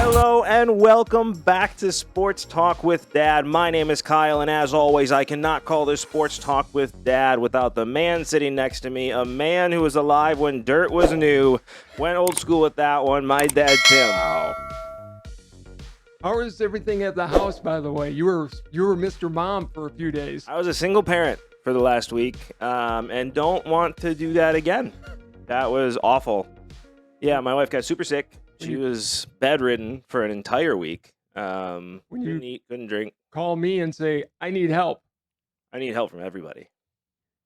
Hello and welcome back to Sports Talk with Dad. My name is Kyle, and as always, I cannot call this Sports Talk with Dad without the man sitting next to me, a man who was alive when dirt was new. Went old school with that one, my dad, Tim. How is everything at the house, by the way? You were Mr. Mom for a few days. I was a single parent for the last week, and don't want to do that again. That was awful. Yeah, my wife got super sick. She was bedridden for an entire week. Couldn't eat, couldn't drink. Call me and say, I need help. I need help from everybody.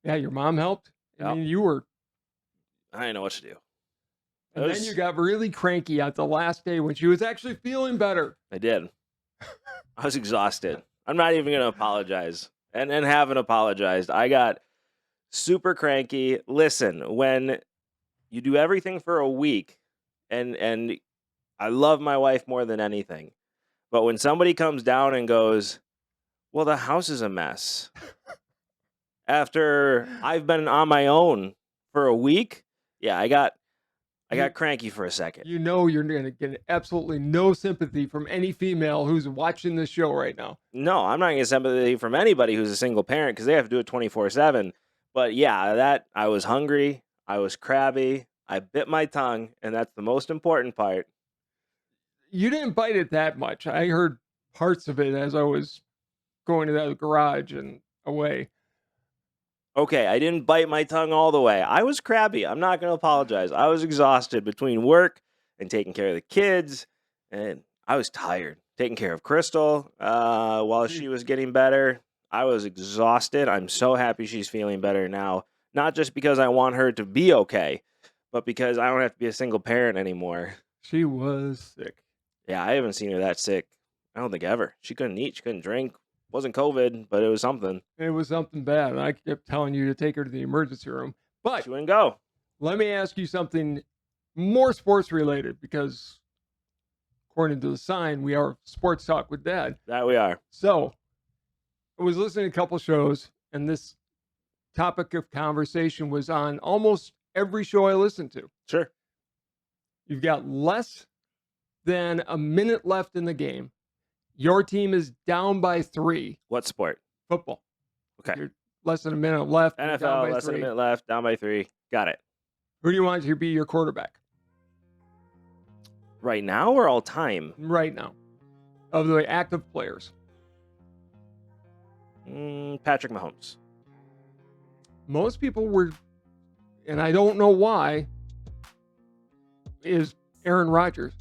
Yeah, your mom helped? Yep. I mean, you were... I didn't know what to do. And then you got really cranky at the last day when she was actually feeling better. I did. I was exhausted. I'm not even going to apologize. And haven't apologized. I got super cranky. Listen, when you do everything for a week, and I love my wife more than anything, but when somebody comes down and goes, well, the house is a mess, after I've been on my own for a week, yeah, I got cranky for a second. You know you're going to get absolutely no sympathy from any female who's watching this show right now. No, I'm not going to get sympathy from anybody who's a single parent because they have to do it 24/7. But yeah, I was hungry, I was crabby, I bit my tongue, and that's the most important part. You didn't bite it that much. I heard parts of it as I was going to the garage and away. Okay, I didn't bite my tongue all the way. I was crabby. I'm not going to apologize. I was exhausted between work and taking care of the kids, and I was tired taking care of Crystal while she was getting better. I was exhausted. I'm so happy she's feeling better now, not just because I want her to be okay, but because I don't have to be a single parent anymore. She was sick. Yeah, I haven't seen her that sick. I don't think ever. She couldn't eat. She couldn't drink. Wasn't COVID, but it was something. It was something bad. I kept telling you to take her to the emergency room. But she wouldn't go. Let me ask you something more sports related, because according to the sign, we are Sports Talk with Dad. That we are. So I was listening to a couple shows, and this topic of conversation was on almost every show I listened to. Sure. You've got less than a minute left in the game. Your team is down by 3. What sport? Football. Okay. You're less than a minute left. NFL, less than a minute left, down by 3. Got it. Who do you want to be your quarterback? Right now or all time? Right now. Of the active players. Patrick Mahomes. Most people were, and I don't know why, is Aaron Rodgers.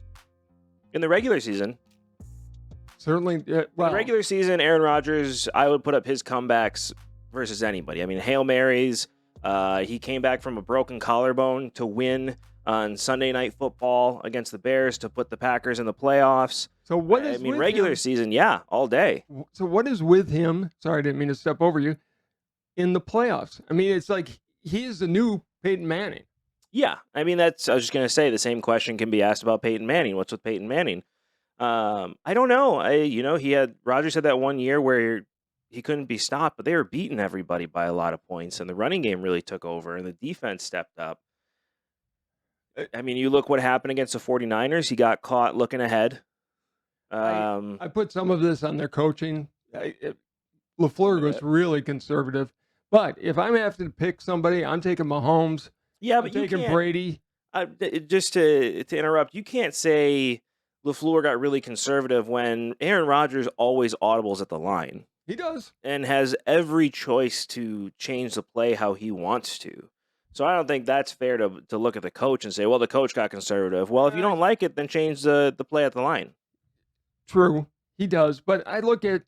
In the regular season. Certainly, in the regular season, Aaron Rodgers, I would put up his comebacks versus anybody. I mean, Hail Marys. He came back from a broken collarbone to win on Sunday Night Football against the Bears to put the Packers in the playoffs. So what is regular season, yeah, all day. So what is with him? Sorry, I didn't mean to step over you. In the playoffs, I mean, it's like he is the new Peyton Manning. Yeah, I mean, I was just going to say the same question can be asked about Peyton Manning. What's with Peyton Manning? I don't know. Rodgers had that one year where he couldn't be stopped, but they were beating everybody by a lot of points, and the running game really took over, and the defense stepped up. I mean, you look what happened against the 49ers. He got caught looking ahead. I put some of this on their coaching. LaFleur was really conservative. But if I'm having to pick somebody, I'm taking Mahomes. Yeah, but I'm taking Brady. Just to interrupt, you can't say LaFleur got really conservative when Aaron Rodgers always audibles at the line. He does. And has every choice to change the play how he wants to. So I don't think that's fair to look at the coach and say, well, the coach got conservative. Well, if you don't like it, then change the play at the line. True, he does. But I look at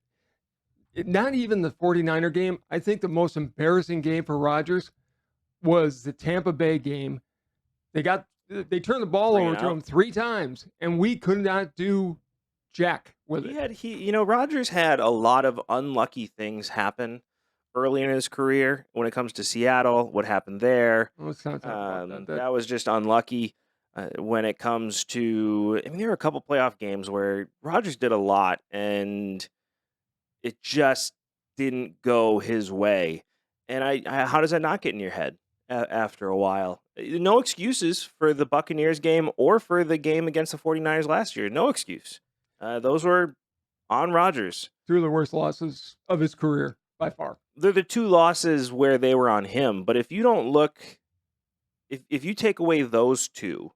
not even the 49er game. I think the most embarrassing game for Rodgers was the Tampa Bay game. They turned the ball over to him 3 times, and we could not do jack with it. Rodgers had a lot of unlucky things happen early in his career when it comes to Seattle. What happened there? Let's not talk about that. That was just unlucky. When it comes to, there were a couple playoff games where Rodgers did a lot, and it just didn't go his way. And how does that not get in your head? after a while. No excuses for the Buccaneers game or for the game against the 49ers last year. No excuse. Those were on Rodgers. Two of the worst losses of his career by far. They're the two losses where they were on him. But if you don't look, if you take away those two,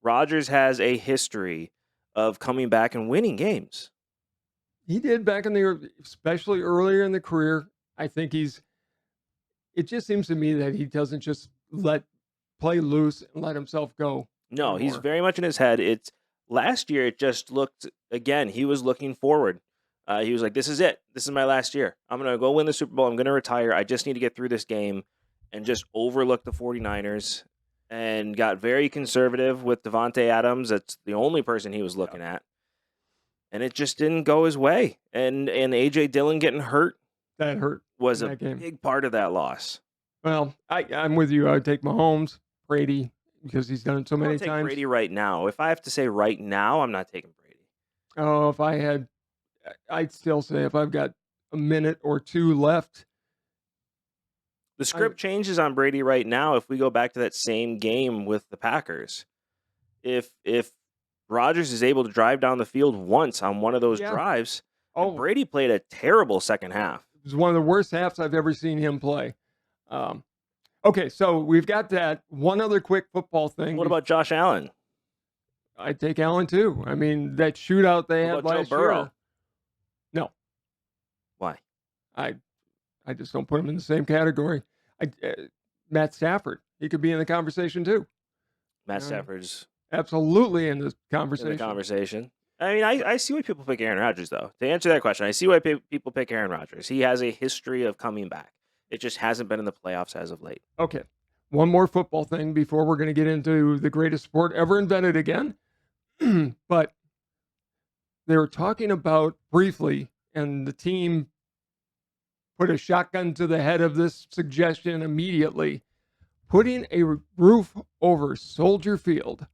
Rodgers has a history of coming back and winning games. He did back in especially earlier in the career. I think it just seems to me that he doesn't just play loose and let himself go. No, he's anymore. very much in his head. It's last year. It just looked again. He was looking forward. He was like, "This is it. This is my last year. I'm gonna go win the Super Bowl. I'm gonna retire. I just need to get through this game," and just overlooked the 49ers and got very conservative with Devontae Adams. That's the only person he was looking at, and it just didn't go his way. And AJ Dillon getting hurt That hurt was in a that game. big part of that loss. Well, I'm with you. I would take Mahomes, Brady, because he's done it so I'll many take times. Brady right now. If I have to say right now, I'm not taking Brady. Oh, if I had, I'd still say if I've got a minute or two left. The script changes on Brady right now if we go back to that same game with the Packers. If Rodgers is able to drive down the field once on one of those drives, Brady played a terrible second half. It was one of the worst halves I've ever seen him play. Okay, so we've got that. One other quick football thing. What about Josh Allen? I'd take Allen too. I mean, that shootout they had last year. No. Why? I just don't put him in the same category. Matt Stafford, he could be in the conversation too. Matt Stafford's absolutely in the conversation. I mean, I see why people pick Aaron Rodgers, though. To answer that question, I see why people pick Aaron Rodgers. He has a history of coming back. It just hasn't been in the playoffs as of late. Okay. One more football thing before we're going to get into the greatest sport ever invented again. But they were talking about briefly, and the team put a shotgun to the head of this suggestion immediately, putting a roof over Soldier Field.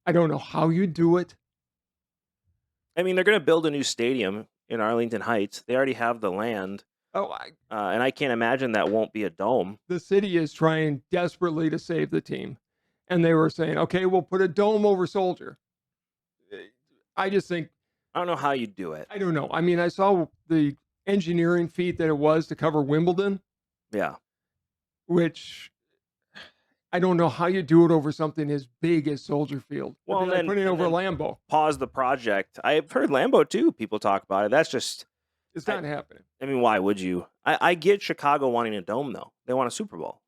I don't know how you do it. I mean, they're going to build a new stadium in Arlington Heights. They already have the land. And I can't imagine that won't be a dome. The city is trying desperately to save the team. And they were saying, okay, we'll put a dome over Soldier. I just think... I don't know how you do it. I don't know. I mean, I saw the engineering feat that it was to cover Wimbledon. Yeah. Which... I don't know how you do it over something as big as Soldier Field. Well, then putting it over Lambeau. Pause the project. I've heard Lambeau too. People talk about it. That's just... It's not happening. I mean, why would you? I get Chicago wanting a dome, though. They want a Super Bowl.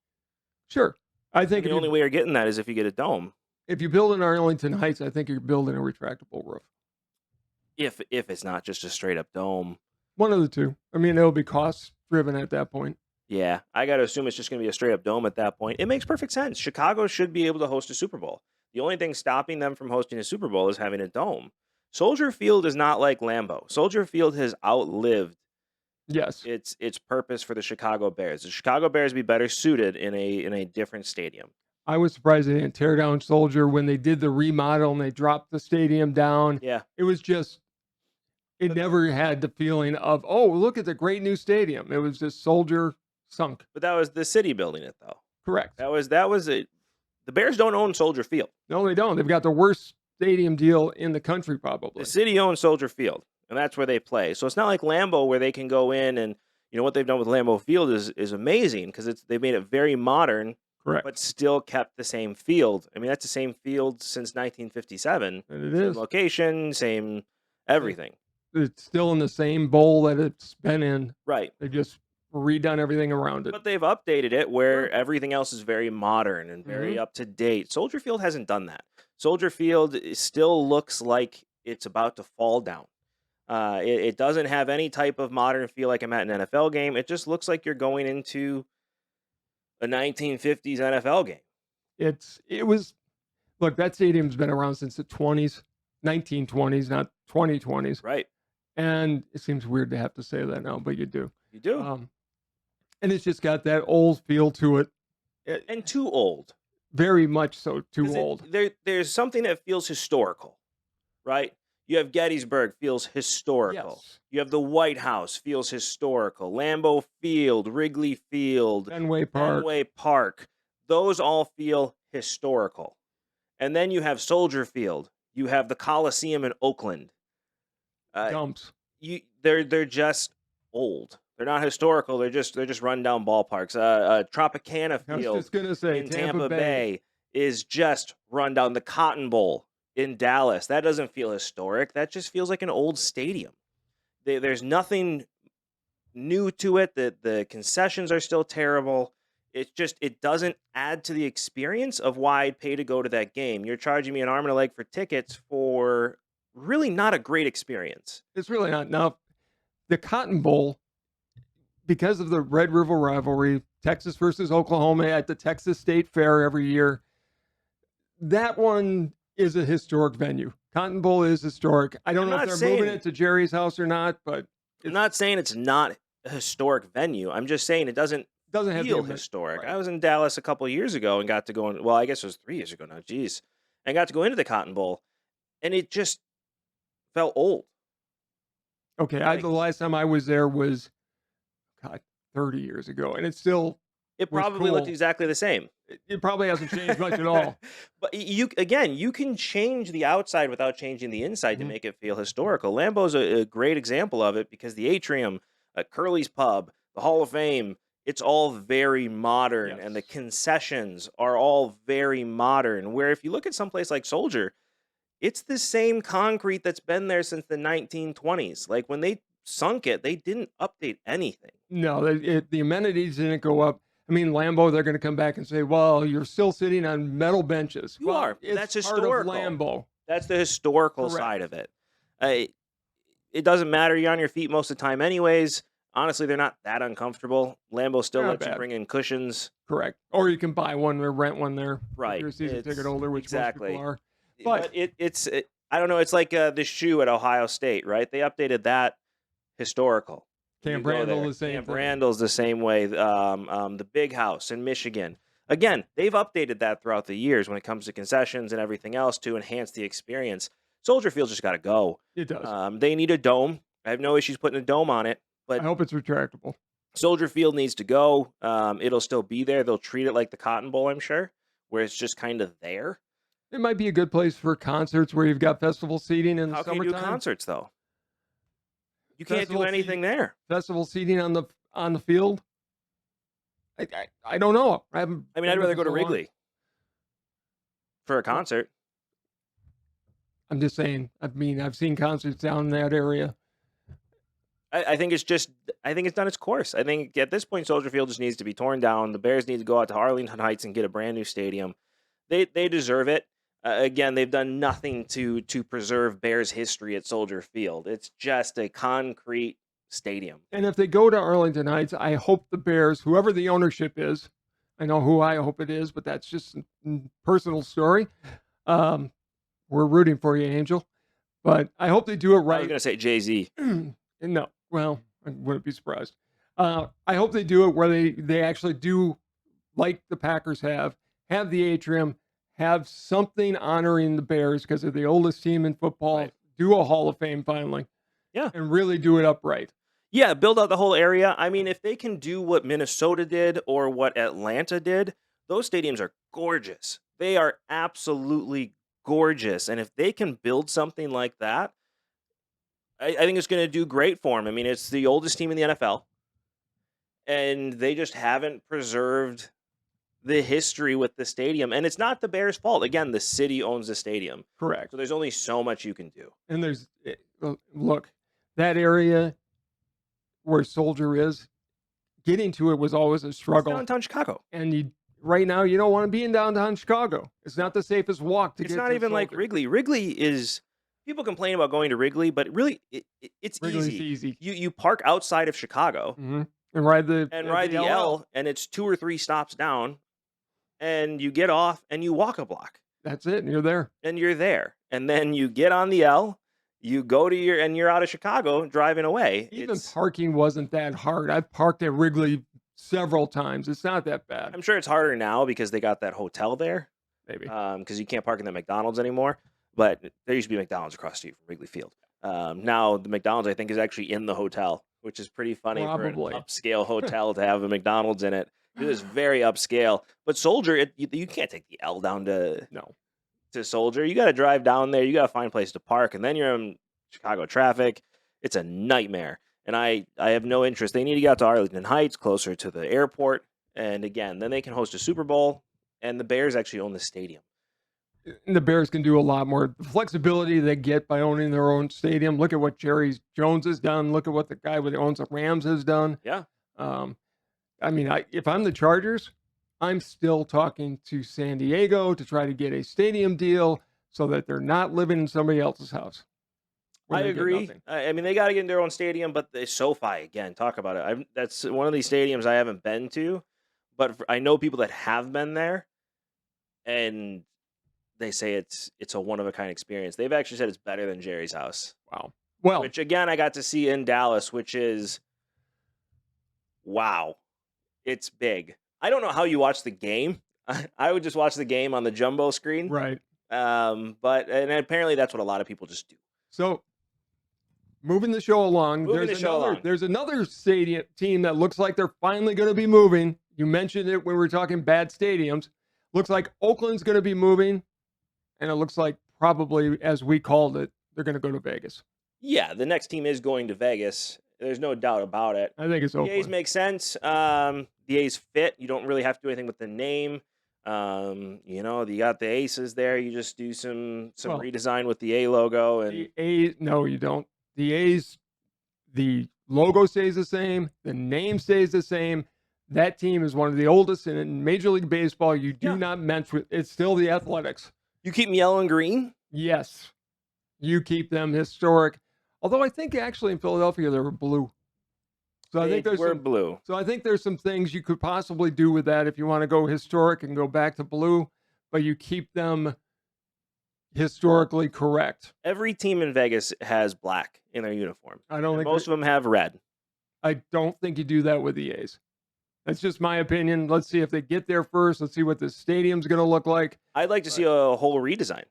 Sure. I think the only way you're getting that is if you get a dome. If you build in Arlington Heights, I think you're building a retractable roof. If it's not just a straight up dome. One of the two. I mean, it'll be cost driven at that point. Yeah, I got to assume it's just going to be a straight up dome at that point. It makes perfect sense. Chicago should be able to host a Super Bowl. The only thing stopping them from hosting a Super Bowl is having a dome. Soldier Field is not like Lambeau. Soldier Field has outlived its purpose for the Chicago Bears. The Chicago Bears be better suited in a different stadium. I was surprised they didn't tear down Soldier when they did the remodel and they dropped the stadium down. Yeah. It was just, it never had the feeling of, oh, look at the great new stadium. It was just Soldier sunk. But that was the city building it, though. Correct. That was it. The Bears don't own Soldier Field. No, they don't. They've got the worst stadium deal in the country, probably. The city owns Soldier Field, and that's where they play. So it's not like Lambeau where they can go in and, you know, what they've done with Lambeau Field is amazing because they've made it very modern. Correct. But still kept the same field. I mean, that's the same field since 1957. And it same is. Location, same everything. It's still in the same bowl that it's been in. Right. They just redone everything around it. But they've updated it where everything else is very modern and very up to date. Soldier Field hasn't done that. Soldier Field still looks like it's about to fall down. It doesn't have any type of modern feel like I'm at an NFL game. It just looks like you're going into a 1950s NFL game. Look, that stadium's been around since the 20s, 1920s, not 2020s. Right. And it seems weird to have to say that now, but you do. You do. And it's just got that old feel to it. And too old. Very much so, too old. There's something that feels historical, right? You have Gettysburg, feels historical. Yes. You have the White House, feels historical. Lambeau Field, Wrigley Field, Fenway Park. Fenway Park. Those all feel historical. And then you have Soldier Field. You have the Coliseum in Oakland. Dumps. They're just old. They're not historical. They're just rundown ballparks. Tropicana I was Field just gonna say in Tampa Bay is just rundown. The Cotton Bowl in Dallas, that doesn't feel historic. That just feels like an old stadium. There's nothing new to it. The concessions are still terrible. It doesn't add to the experience of why I'd pay to go to that game. You're charging me an arm and a leg for tickets for really not a great experience. It's really not. Now, the Cotton Bowl, because of the Red River rivalry, Texas versus Oklahoma at the Texas State Fair every year, that one is a historic venue. Cotton Bowl is historic. I don't know if they're moving it to Jerry's house or not, but I'm not saying it's not a historic venue. I'm just saying it doesn't have feel historic. Right. I was in Dallas a couple of years ago and got to go in. Well, I guess it was 3 years ago now. Jeez, and got to go into the Cotton Bowl, and it just felt old. Okay, the last time I was there was, God, 30 years ago, and it probably looked exactly the same. It probably hasn't changed much at all. But you can change the outside without changing the inside to make it feel historical. Lambeau's a great example of it because the atrium, Curly's Pub, the Hall of Fame, it's all very modern, and the concessions are all very modern. Where if you look at someplace like Soldier, it's the same concrete that's been there since the 1920s. Like when they sunk it, they didn't update anything. No, the amenities didn't go up. I mean, Lambeau, they're going to come back and say, well, you're still sitting on metal benches. You are. That's historical. Part of Lambeau. That's the historical side of it. It doesn't matter. You're on your feet most of the time anyways. Honestly, they're not that uncomfortable. Lambeau still lets you bring in cushions. Correct. Or you can buy one or rent one there. Right. If you're a season ticket holder, which most people are. But it's I don't know. It's like the shoe at Ohio State, right? They updated that historical. Camp Randall the same. Camp Randall's the same way. The Big House in Michigan. Again, they've updated that throughout the years when it comes to concessions and everything else to enhance the experience. Soldier Field's just got to go. It does. They need a dome. I have no issues putting a dome on it, but I hope it's retractable. Soldier Field needs to go. It'll still be there. They'll treat it like the Cotton Bowl, I'm sure, where it's just kind of there. It might be a good place for concerts where you've got festival seating in the summertime. How can you do concerts though? You can't do anything there. Festival seating on the field. I don't know. I'd rather go to Wrigley for a concert. I'm just saying. I've seen concerts down in that area. I think it's done its course. I think at this point, Soldier Field just needs to be torn down. The Bears need to go out to Arlington Heights and get a brand new stadium. They deserve it. Again, they've done nothing to preserve Bears history at Soldier Field. It's just a concrete stadium. And if they go to Arlington Heights, I hope the Bears, whoever the ownership is, I know who I hope it is, but that's just a personal story. We're rooting for you, Angel. But I hope they do it right. I was going to say Jay-Z. No. Well, I wouldn't be surprised. I hope they do it where they actually do, like the Packers have the atrium, have something honoring the Bears because they're the oldest team in football. Right. Do a Hall of Fame finally. Yeah. And really do it upright. Yeah, build out the whole area. I mean, if they can do what Minnesota did or what Atlanta did, those stadiums are gorgeous. They are absolutely gorgeous. And if they can build something like that, I think it's going to do great for them. I mean, it's the oldest team in the NFL, and they just haven't preserved the history with the stadium. And it's not the Bears' fault. Again, the city owns the stadium. Correct. So there's only so much you can do. And look, that area where Soldier is, getting to it was always a struggle. It's downtown Chicago. And right now, you don't want to be in downtown Chicago. It's not the safest walk to get to. It's not even like Wrigley. Wrigley is... People complain about going to Wrigley, but really, it's easy. You park outside of Chicago and ride the L, and it's 2 or 3 stops down, and you get off and you walk a block. That's it, and you're there. And then you get on the L, you go to you're out of Chicago driving away. Even parking wasn't that hard. I've parked at Wrigley several times. It's not that bad. I'm sure it's harder now because they got that hotel there. Maybe because you can't park in the McDonald's anymore. But there used to be McDonald's across the street from Wrigley Field. Now the McDonald's, I think, is actually in the hotel, which is pretty funny for an Probably. upscale hotel to have a McDonald's in it. It is very upscale. But Soldier, you can't take the L down to No. Soldier. You got to drive down there. You got to find a place to park, and then you're in Chicago traffic. It's a nightmare. And I have no interest. They need to get out to Arlington Heights, closer to the airport. And again, then they can host a Super Bowl, and the Bears actually own the stadium. And the Bears can do a lot more. The flexibility they get by owning their own stadium. Look at what Jerry Jones has done. Look at what the guy who owns the Rams has done. Yeah. I mean, if I'm the Chargers, I'm still talking to San Diego to try to get a stadium deal so that they're not living in somebody else's house. I agree. I mean, they got to get in their own stadium, but the SoFi, again, talk about it. That's one of these stadiums I haven't been to, but I know people that have been there, and they say it's a one-of-a-kind experience. They've actually said it's better than Jerry's house. Wow. Well, which, again, I got to see in Dallas, which is, wow, it's big. I don't know how you watch the game. I would just watch the game on the jumbo screen. Right. But apparently that's what a lot of people just do. So, moving the show along, there's another stadium team that looks like they're finally going to be moving. You mentioned it when we were talking bad stadiums. Looks like Oakland's going to be moving, and it looks like probably, as we called it, they're going to go to Vegas. Yeah, the next team is going to Vegas. There's no doubt about it. I think it's Oakland. The A's make sense. The A's fit. You don't really have to do anything with the name. You got the Aces there. You just do some redesign with the A logo. And no, you don't. The A's, the logo stays the same. The name stays the same. That team is one of the oldest in Major League Baseball. You do not mess with. It's still the Athletics. You keep them yellow and green? Yes. You keep them historic. Although I think actually in Philadelphia they were blue. So I think there's blue. So I think there's some things you could possibly do with that if you want to go historic and go back to blue, but you keep them historically correct. Every team in Vegas has black in their uniform. I don't think most of them have red. I don't think you do that with the A's. That's just my opinion. Let's see if they get there first. Let's see what the stadium's going to look like. I'd like to see a whole redesign.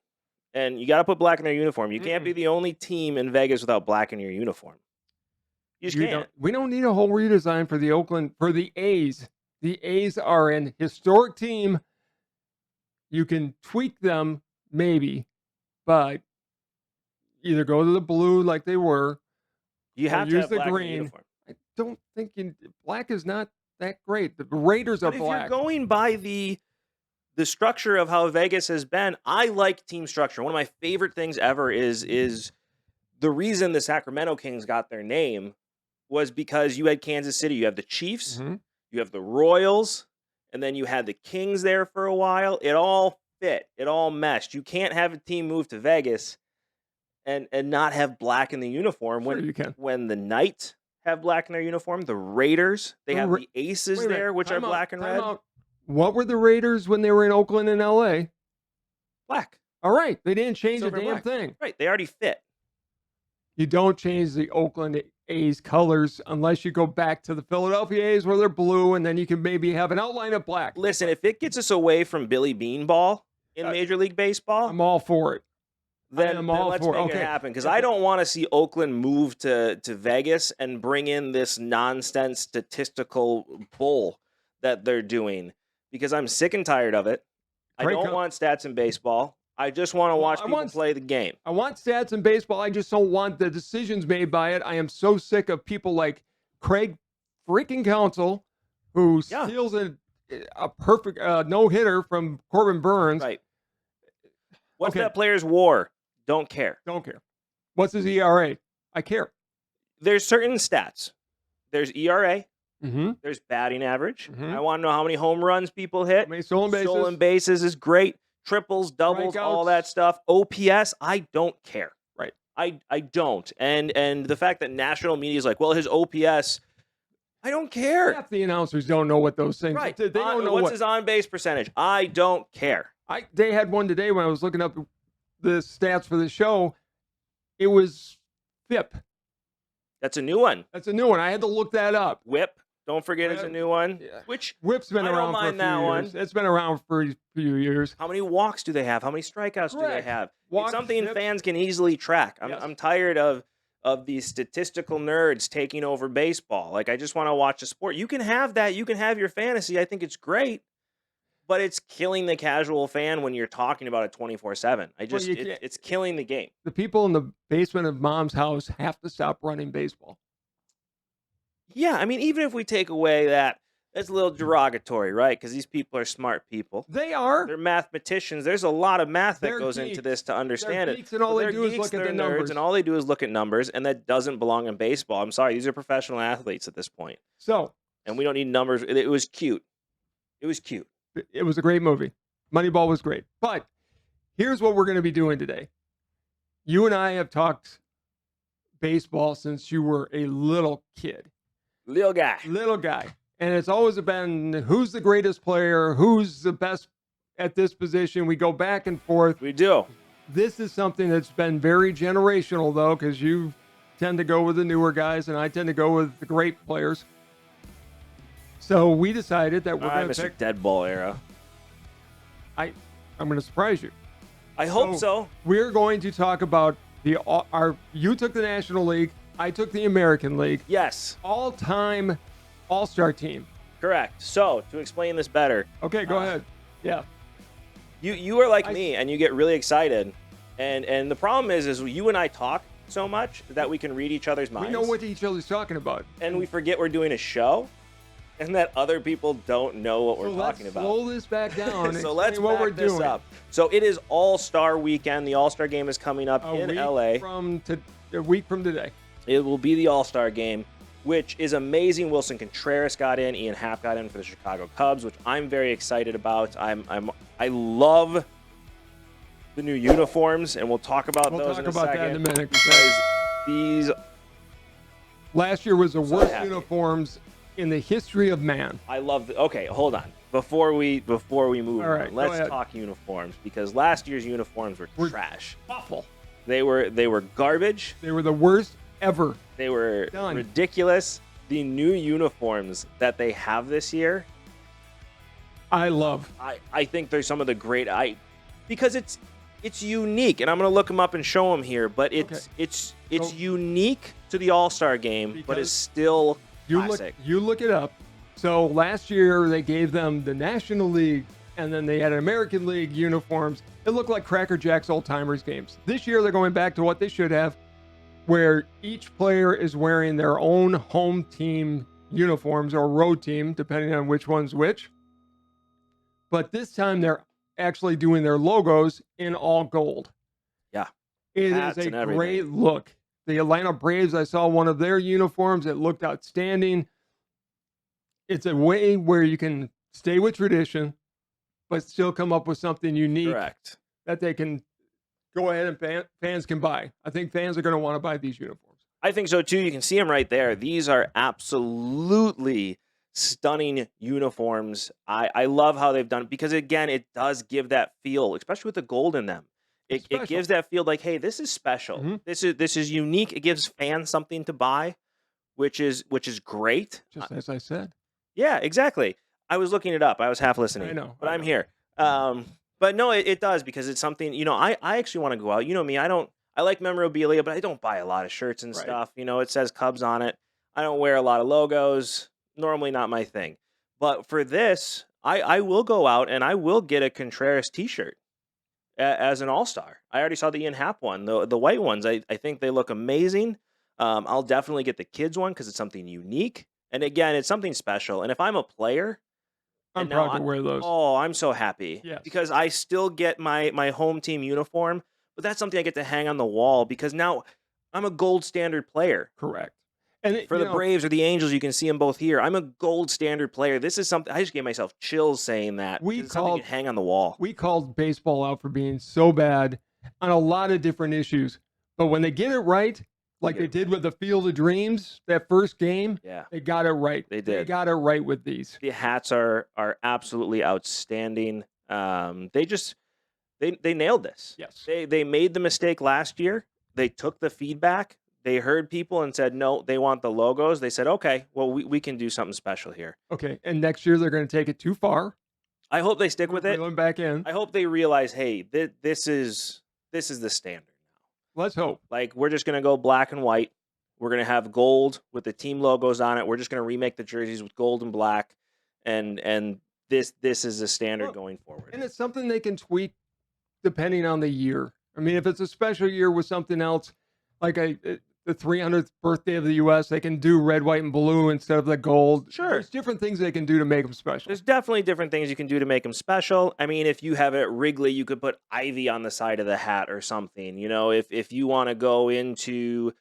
And you got to put black in their uniform. You can't be the only team in Vegas without black in your uniform. You just can't. We don't need a whole redesign for the A's. The A's are an historic team. You can tweak them, maybe, but either go to the blue like they were. You have to use have the black in green. your uniform. I don't think black is not that great. The Raiders are but black. If you're going by the structure of how Vegas has been, I like team structure. One of my favorite things ever is the reason the Sacramento Kings got their name was because you had Kansas City. You have the Chiefs, you have the Royals, and then you had the Kings there for a while. It all fit. It all meshed. You can't have a team move to Vegas and not have black in the uniform. Sure you can. When the Knights have black in their uniform, the Raiders, they have the Aces there, which are black and red. What were the Raiders when they were in Oakland and LA? Black. All right. They didn't change a damn black. thing. Right. They already fit. You don't change the Oakland A's colors unless you go back to the Philadelphia A's where they're blue, and then you can maybe have an outline of black. Listen, if it gets us away from Billy Beanball in Major League Baseball, I'm all for it. Then let's make it happen. Because I don't want to see Oakland move to Vegas and bring in this nonsense statistical bull that they're doing. Because I'm sick and tired of it. I don't want stats in baseball. I just want to watch people play the game. I want stats in baseball. I just don't want the decisions made by it. I am so sick of people like Craig freaking Counsell, who steals a perfect no-hitter from Corbin Burns. Right. What's that player's WAR? Don't care. Don't care. What's his ERA? I care. There's certain stats. There's ERA. There's batting average. I want to know how many home runs people hit. How many stolen bases? Stolen bases is great. Triples, doubles, all that stuff. OPS, I don't care. Right. I don't. And the fact that national media is like, well, his OPS, I don't care. Half the announcers don't know what those things. Right. They don't know what's his on-base percentage. I don't care. They had one today when I was looking up the stats for the show. It was FIP. That's a new one. That's a new one. I had to look that up. WHIP. Don't forget is a new one. Yeah. Which Whip's been I don't around for a mind few that years. one. It's been around for a few years. How many walks do they have? How many strikeouts do they Correct. have? Walk, It's something hits. fans can easily track. Yes. I'm tired of these statistical nerds taking over baseball. Like I just want to watch a sport. You can have that. You can have your fantasy. I think it's great. But it's killing the casual fan when you're talking about it 24/7. Well, you It's killing the game. the people in the basement of mom's house have to stop running baseball. Yeah, I mean, even if we take away that's a little derogatory, right? Because these people are smart people. They are. They're mathematicians. There's a lot of math that They're goes into geeks. this to understand They're it. geeks, and all So they they're do is geeks, look at they're the nerds, numbers. and all they do is look at numbers, and that doesn't belong in baseball. I'm sorry, these are professional athletes at this point, So and we don't need numbers. It was cute. It was cute. it was a great movie. Moneyball was great. But here's what we're going to be doing today. You and I have talked baseball since you were a little kid. Little guy. Little guy. And it's always been who's the greatest player, who's the best at this position. We go back and forth. We do. This is something that's been very generational, though, because you tend to go with the newer guys and I tend to go with the great players. So we decided that we're All right, going to Mr. pick. Dead Ball era. I'm going to surprise you. I hope so. We're going to talk about you took the National League, I took the American League, Yes, all-time all-star team. correct. So to explain this better, Okay, go ahead. Yeah. you are like me, and you get really excited, and the problem is you and I talk so much that we can read each other's minds. We know what each other's talking about. And we forget we're doing a show, and that other people don't know what we're talking Let's about. slow this back down. So let's what back we're this doing. up. So it is All-Star Weekend. The All-Star Game is coming up in LA. A week from today. It will be the All-Star Game, which is amazing. Wilson Contreras got in. Ian Happ got in for the Chicago Cubs, which I'm very excited about. I love the new uniforms, and we'll talk about those in a second. That in a minute. Because these, last year was the worst happy. uniforms in the history of man. I love. Okay, hold on. Before we move All right, on, go let's ahead. talk uniforms, because last year's uniforms were trash. Awful. They were garbage. They were the worst ever. They were Done. ridiculous. The new uniforms that they have this year, I love. I think they're some of the great. Because it's unique, and I'm gonna look them up and show them here. But it's So- unique to the All-Star Game, but Because it's still You classic. look it up. So last year they gave them the National League and then they had American League uniforms. It looked like Cracker Jack's old timers games. This year they're going back to what they should have, where each player is wearing their own home team uniforms or road team, depending on which one's which. But this time they're actually doing their logos in all gold. Yeah. It Hats is and a everything. great look. The Atlanta Braves, I saw one of their uniforms. It looked outstanding. It's a way where you can stay with tradition, but still come up with something unique Correct. that they can go ahead and fans can buy. I think fans are going to want to buy these uniforms. I think so too. You can see them right there. These are absolutely stunning uniforms. I love how they've done it because, again, it does give that feel, especially with the gold in them. It gives that feel like, hey, this is special. Mhm. This is unique. It gives fans something to buy, which is great. Just as I said. Yeah, exactly. I was looking it up. I was half listening. I know. But I'm here. But no, it does, because it's something, I actually want to go out. You know me, I like memorabilia, but I don't buy a lot of shirts and Right. stuff. It says Cubs on it. I don't wear a lot of logos. Normally not my thing. But for this, I will go out and I will get a Contreras t-shirt as an all-star. I already saw the Ian Happ one. The white ones, I think they look amazing. I'll definitely get the kids one because it's something unique. And again, it's something special. And if I'm a player, I'm and now proud to wear those. oh, I'm so happy. Yes. Because I still get my home team uniform, but that's something I get to hang on the wall because now I'm a gold standard player. Correct. And For the Braves or the Angels, you can see them both here. I'm a gold standard player. This is something, I just gave myself chills saying that. We because it's something you can hang on the wall. we called baseball out for being so bad on a lot of different issues. But when they get it right, like they did with the Field of Dreams, that first game, Yeah. they got it right. They They did. got it right with these. The hats are absolutely outstanding. They nailed this. Yes. They made the mistake last year. They took the feedback. They heard people and said, no, they want the logos. They said, okay, well, we can do something special here. Okay, and next year they're going to take it too far. I hope they stick with it. Reel them back in. I hope they realize, hey, this is the standard now. Let's hope. Like, we're just going to go black and white. We're going to have gold with the team logos on it. We're just going to remake the jerseys with gold and black. And this is the standard going forward. And it's something they can tweak depending on the year. I mean, if it's a special year with something else, like the 300th birthday of the U.S., they can do red, white, and blue instead of the gold. Sure. There's different things they can do to make them special. There's definitely different things you can do to make them special. I mean, if you have it at Wrigley, you could put ivy on the side of the hat or something. You know, if you want to go into...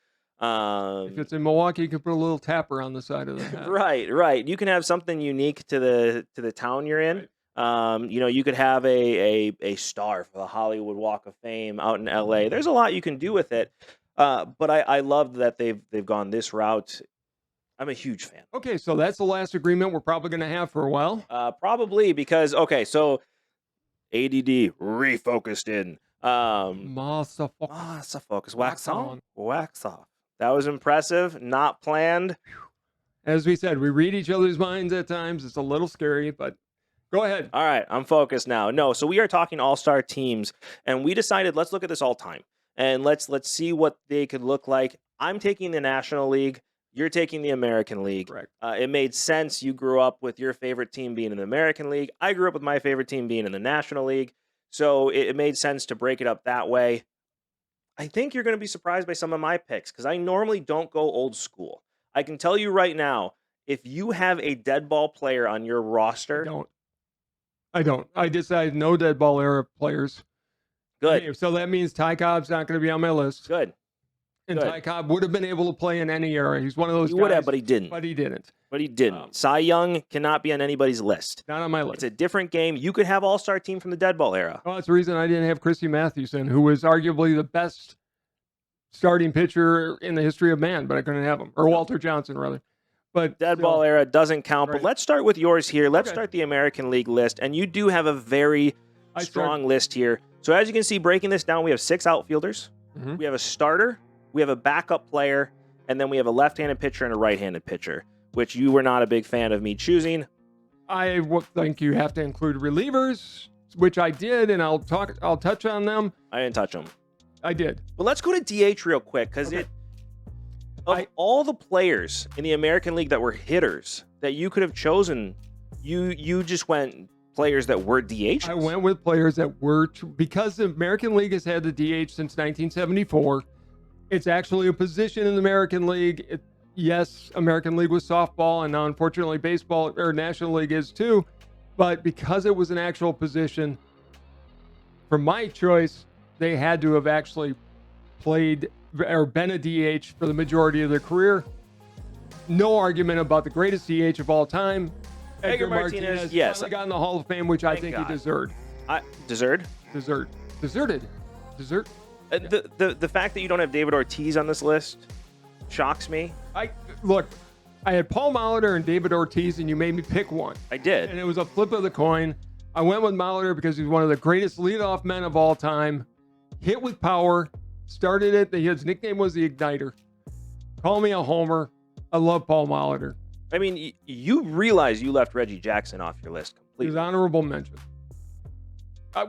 if it's in Milwaukee, you can put a little tapper on the side of the hat. Right. You can have something unique to the town you're in. Right. You know, you could have a star for the Hollywood Walk of Fame out in LA. There's a lot you can do with it. But I love that they've gone this route. I'm a huge fan. Okay, so that's the last agreement we're probably going to have for a while. Probably because so ADD refocused in. Masa focus. Wax on. Wax off. That was impressive. Not planned. As we said, we read each other's minds at times. It's a little scary, but go ahead. All right, I'm focused now. No, so we are talking all-star teams, and we decided let's look at this all time. And let's see what they could look like. I'm taking the National League. You're taking the American League. Correct. It made sense. You grew up with your favorite team being in the American League. I grew up with my favorite team being in the National League. So it made sense to break it up that way. I think you're going to be surprised by some of my picks because I normally don't go old school. I can tell you right now, if you have a dead ball player on your roster... I don't. I decided no dead ball era players. Good. Okay, so that means Ty Cobb's not going to be on my list. Good. And Ty Cobb would have been able to play in any era. He's one of those guys. He would have, but he didn't. But he didn't. Cy Young cannot be on anybody's list. Not on my list. It's a different game. You could have all-star team from the dead ball era. Well, that's the reason I didn't have Christy Mathewson, who was arguably the best starting pitcher in the history of man, but I couldn't have him. Or Walter Johnson, rather. But dead ball era doesn't count. Right. But let's start with yours here. Let's start the American League list. And you do have a very strong list here. So as you can see, breaking this down, we have 6 outfielders. Mm-hmm. We have a starter. We have a backup player. And then we have a left-handed pitcher and a right-handed pitcher, which you were not a big fan of me choosing. I think you have to include relievers, which I did, and I'll touch on them. I didn't touch them. I did. But let's go to DH real quick, because all the players in the American League that were hitters that you could have chosen, you just went players that were DHs. I went with players that were because the American League has had the DH since 1974. It's actually a position in the American League. Yes, American League was softball, and now unfortunately baseball or National League is too. But because it was an actual position, for my choice, they had to have actually played or been a DH for the majority of their career. No argument about the greatest DH of all time. Edgar Martinez, yes, finally got in the Hall of Fame, which I think he deserved. Deserted. The fact that you don't have David Ortiz on this list shocks me. I had Paul Molitor and David Ortiz, and you made me pick one. I did, and it was a flip of the coin. I went with Molitor because he's one of the greatest leadoff men of all time. Hit with power, started it. His nickname was the Igniter. Call me a homer. I love Paul Molitor. I mean, you realize you left Reggie Jackson off your list completely. He's honorable mention.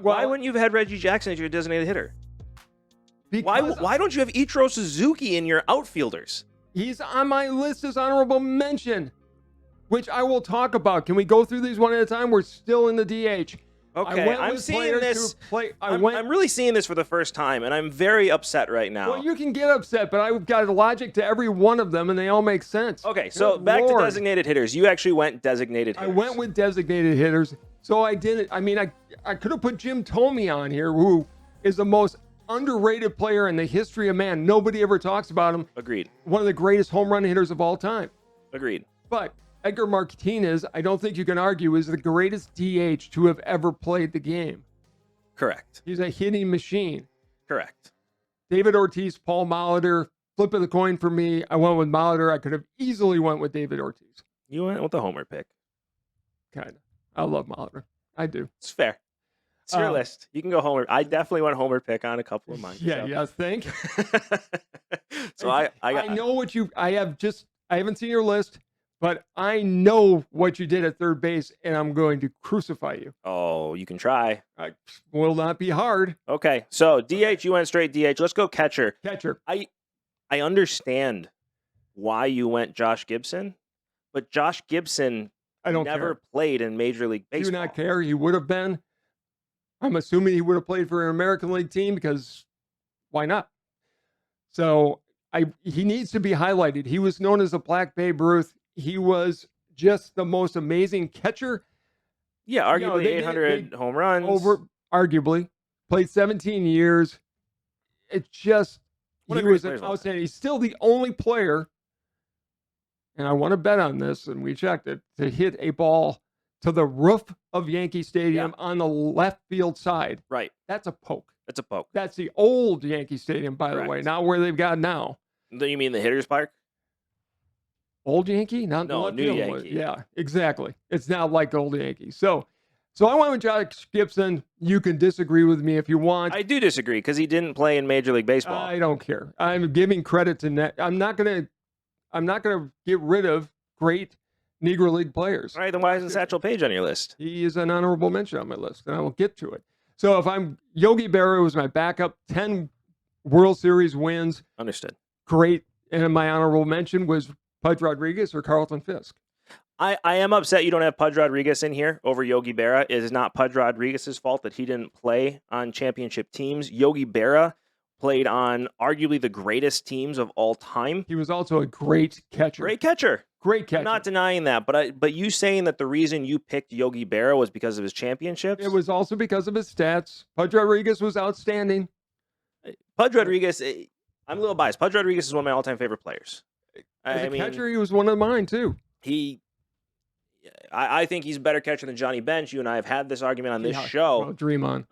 Why wouldn't you have had Reggie Jackson as your designated hitter? Why don't you have Ichiro Suzuki in your outfielders? He's on my list as honorable mention, which I will talk about. Can we go through these one at a time? We're still in the DH. Okay, I'm seeing this. I'm really seeing this for the first time, and I'm very upset right now. Well, you can get upset, but I've got a logic to every one of them, and they all make sense. Okay, so back to designated hitters. You actually went designated hitters. I went with designated hitters, so I didn't. I mean, I could have put Jim Thome on here, who is the most underrated player in the history of man. Nobody ever talks about him. Agreed. One of the greatest home run hitters of all time. Agreed. But Edgar Martinez, I don't think you can argue, is the greatest DH to have ever played the game. Correct. He's a hitting machine. Correct. David Ortiz, Paul Molitor, flip of the coin for me. I went with Molitor. I could have easily went with David Ortiz. You went with the homer pick. Kind of. I love Molitor. I do. It's fair. It's your list. You can go homer. I definitely went homer pick on a couple of mine. Yeah, think. So I know what you. I haven't seen your list, but I know what you did at third base, and I'm going to crucify you. Oh, you can try. I will not be hard. Okay, so DH, you went straight DH. Let's go catcher. Catcher. I understand why you went Josh Gibson, but Josh Gibson I don't never care. played in Major League Do you Baseball. not care? He would have been. I'm assuming he would have played for an American League team because why not? So he needs to be highlighted. He was known as the Black Babe Ruth. He was just the most amazing catcher. Yeah, arguably 800 home runs. Arguably, played 17 years. It just, he was an outstanding. He's still the only player, and I want to bet on this, and we checked it, to hit a ball to the roof of Yankee Stadium on the left field side. Right. That's a poke. That's a poke. That's the old Yankee Stadium, by the way, not where they've got now. You mean the Hitter's Park? Old Yankee? Not no, new Yankee. Yeah, exactly. It's not like old Yankee. So I went with Josh Gibson. You can disagree with me if you want. I do disagree because he didn't play in Major League Baseball. I don't care. I'm giving credit to net. I'm not gonna get rid of great Negro League players. All right, then why isn't Satchel Paige on your list? He is an honorable mention on my list, and I will get to it. So if I'm Yogi Berra was my backup, 10 World Series wins. Understood. Great. And my honorable mention was Pudge Rodriguez or Carlton Fisk. I am upset you don't have Pudge Rodriguez in here over Yogi Berra. It is not Pudge Rodriguez's fault that he didn't play on championship teams. Yogi Berra played on arguably the greatest teams of all time. He was also a great catcher. Great catcher. Great catcher. I'm not denying that, but you saying that the reason you picked Yogi Berra was because of his championships? It was also because of his stats. Pudge Rodriguez was outstanding. Pudge Rodriguez, I'm a little biased. Pudge Rodriguez is one of my all-time favorite players. As a catcher, he was one of mine too. I think he's a better catcher than Johnny Bench. You and I have had this argument on this show. Well, dream on.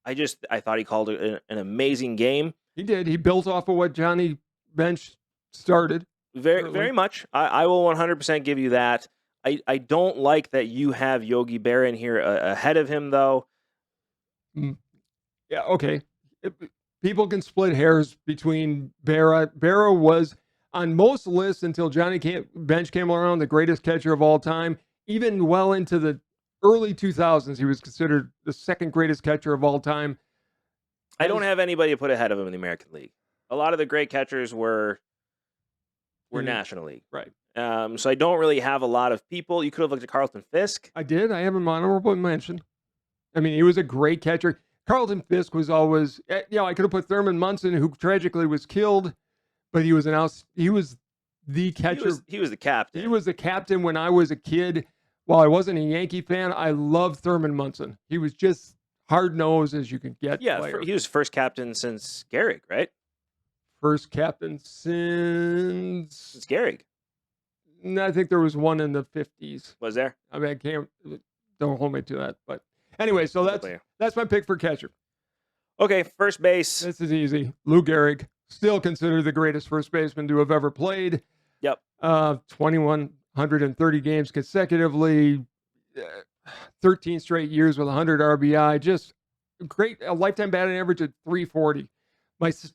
I thought he called it an amazing game. He did. He built off of what Johnny Bench started. Very much. I will 100% give you that. I don't like that you have Yogi Berra in here ahead of him, though. Yeah, okay. People can split hairs between Berra. Berra was on most lists until Johnny Bench came around, the greatest catcher of all time. Even well into the early 2000s, he was considered the second greatest catcher of all time. I don't have anybody to put ahead of him in the American League. A lot of the great catchers were National League. Right. So I don't really have a lot of people. You could have looked at Carlton Fisk. I did. I have him honorable mention. I mean, he was a great catcher. Carlton Fisk was always, I could have put Thurman Munson, who tragically was killed, but he was the catcher. He was the captain. He was the captain when I was a kid. While I wasn't a Yankee fan, I loved Thurman Munson. He was just hard-nosed as you could get. Yeah, he was first captain since Gehrig, right? First captain since Gehrig. I think there was one in the 50s. Was there? I mean, don't hold me to that. But anyway, so that's my pick for catcher. Okay, first base. This is easy. Lou Gehrig, still considered the greatest first baseman to have ever played. Yep. 2,130 games consecutively, 13 straight years with 100 RBI. Just great. A lifetime batting average at 340.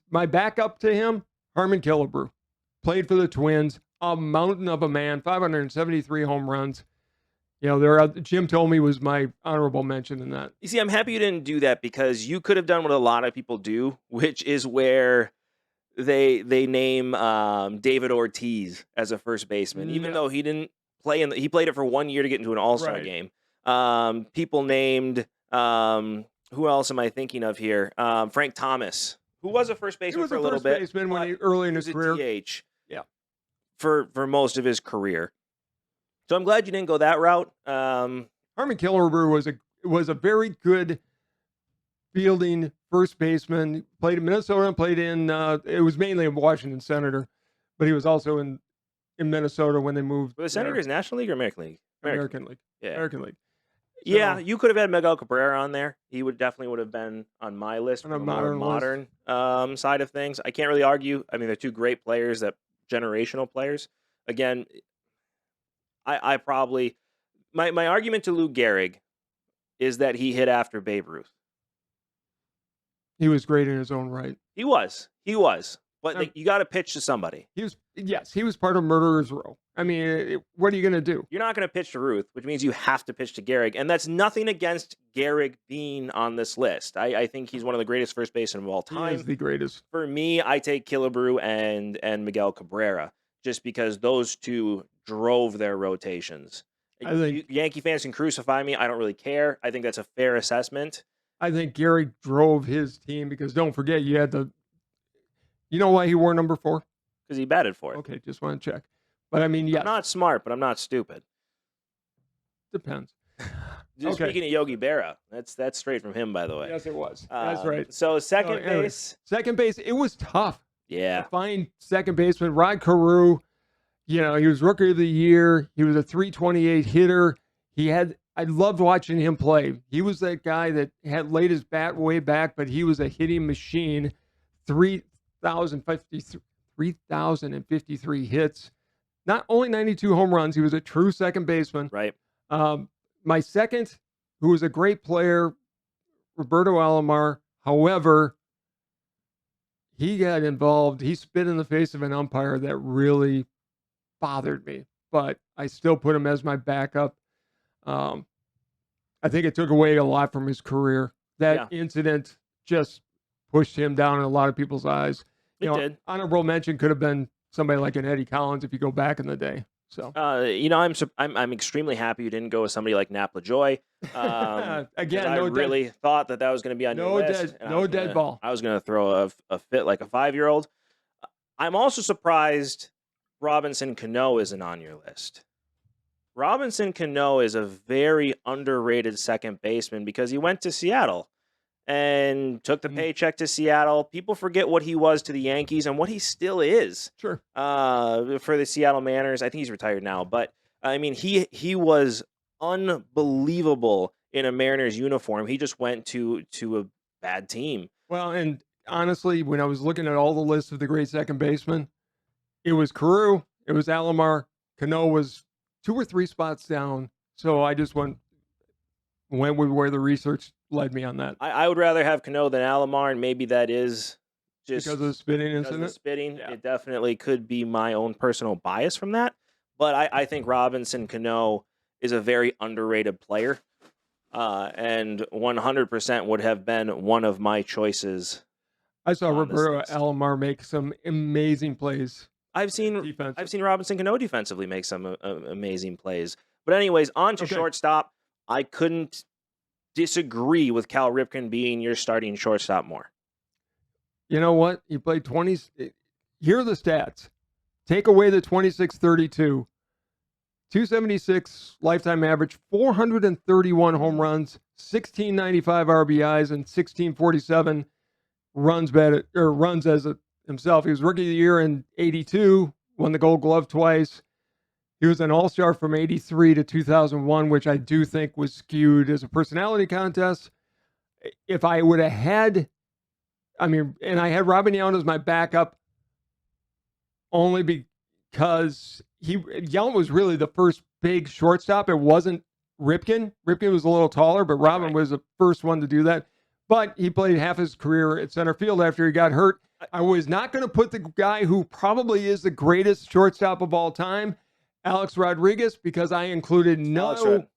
My backup to him, Harmon Killebrew, played for the Twins. A mountain of a man, 573 home runs. Jim told me was my honorable mention in that. You see, I'm happy you didn't do that because you could have done what a lot of people do, which is where they name David Ortiz as a first baseman, even though he didn't play he played it for 1 year to get into an All-Star game. People named who else am I thinking of here? Frank Thomas, who was a first baseman for a little bit. He was a first baseman early in his career. DH. Yeah. For most of his career. So I'm glad you didn't go that route. Harmon Killebrew was a very good fielding first baseman. Played in Minnesota, played in it was mainly a Washington Senator, but he was also in Minnesota when they moved. The Senators National League or American League? American League. Yeah. American League. So, yeah, you could have had Miguel Cabrera on there. He would have been on my list on from a the modern side of things. I can't really argue. I mean, they're two great players, generational players. Again, I probably my argument to Lou Gehrig is that he hit after Babe Ruth. He was great in his own right. He was. But you got to pitch to somebody. He was part of Murderer's Row. I mean, what are you going to do? You're not going to pitch to Ruth, which means you have to pitch to Gehrig. And that's nothing against Gehrig being on this list. I think he's one of the greatest first basemen of all time. He is the greatest. For me, I take Killebrew and Miguel Cabrera just because those two drove their rotations. I think Yankee fans can crucify me. I don't really care. I think that's a fair assessment. I think Gehrig drove his team because don't forget you had the. You know why he wore number 4? Because he batted for it. Okay, just want to check. But I mean, yes. I'm not smart, but I'm not stupid. Depends. Speaking of Yogi Berra, that's straight from him, by the way. Yes, it was. That's right. So second base. Second base, it was tough. Yeah. To find second baseman. Rod Carew, he was Rookie of the Year. He was a .328 hitter. I loved watching him play. He was that guy that had laid his bat way back, but he was a hitting machine. 3,053 hits. Not only 92 home runs, he was a true second baseman. Right. My second, who was a great player, Roberto Alomar. However, he got involved. He spit in the face of an umpire that really bothered me. But I still put him as my backup. I think it took away a lot from his career. That incident just pushed him down in a lot of people's eyes. It did. Honorable mention could have been somebody like an Eddie Collins if you go back in the day. So I'm extremely happy you didn't go with somebody like Nap LaJoy. Again, I really thought that was going to be on your list. No dead ball. I was going to throw a fit like a 5-year-old. I'm also surprised Robinson Cano isn't on your list. Robinson Cano is a very underrated second baseman because he went to Seattle and took the paycheck to Seattle. People forget what he was to the Yankees and what he still is. Sure. For the Seattle Mariners. I think he's retired now, but I mean, he was unbelievable in a Mariners uniform. He just went to a bad team. Well, and honestly, when I was looking at all the lists of the great second basemen, it was Carew, it was Alomar. Cano was 2 or 3 spots down. So I just went with where the research led me on that. I would rather have Cano than Alomar, and maybe that is just because of the spitting incident. Of the spitting, It definitely could be my own personal bias from that. But I think Robinson Cano is a very underrated player, and 100% would have been one of my choices. I saw Roberto Alomar make some amazing plays. I've seen Robinson Cano defensively make some amazing plays. But anyways, on to shortstop. I couldn't disagree with Cal Ripken being your starting shortstop more. You know what? He played 20. Here are the stats. Take away the 26-32. 276 lifetime average, 431 home runs, 1695 RBIs, and 1647 runs as himself. He was Rookie of the Year in 82, won the Gold Glove twice. He was an All-Star from 83 to 2001, which I do think was skewed as a personality contest. If I would have had, and I had Robin Yount as my backup only because Yount was really the first big shortstop. It wasn't Ripken. Ripken was a little taller, but Robin was the first one to do that. But he played half his career at center field after he got hurt. I was not going to put the guy who probably is the greatest shortstop of all time, Alex Rodriguez, because I included no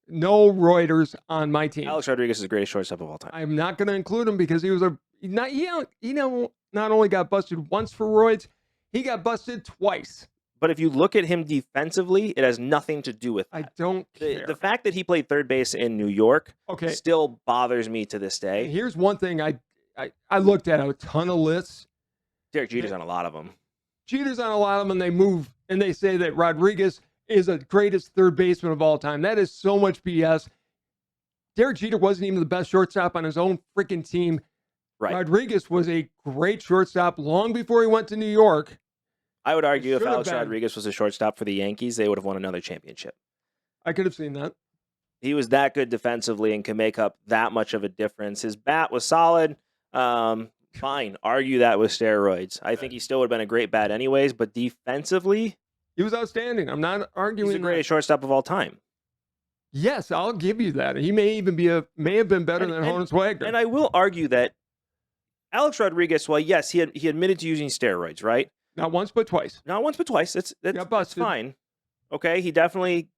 Reuters on my team. Alex Rodriguez is the greatest shortstop of all time. I'm not going to include him because he was not only got busted once for roids, he got busted twice. But if you look at him defensively, it has nothing to do with that. I don't care. The fact that he played third base in New York still bothers me to this day. And here's one thing I looked at a ton of lists. Derek Jeter's on a lot of them. Jeter's on a lot of them, and they move and they say that Rodriguez is the greatest third baseman of all time. That is so much BS. Derek Jeter wasn't even the best shortstop on his own freaking team. Right. Rodriguez was a great shortstop long before he went to New York. I would argue if Alex Rodriguez was a shortstop for the Yankees, they would have won another championship. I could have seen that. He was that good defensively and can make up that much of a difference. His bat was solid. Fine. Argue that with steroids. I think he still would have been a great bat anyways, but defensively, he was outstanding. I'm not arguing. He's the greatest shortstop of all time. Yes, I'll give you that. He may have been better than Honus Wagner. And I will argue that Alex Rodriguez, well, yes, he admitted to using steroids, right? Not once, but twice. Not once, but twice. That's Got busted. fine. Okay, he definitely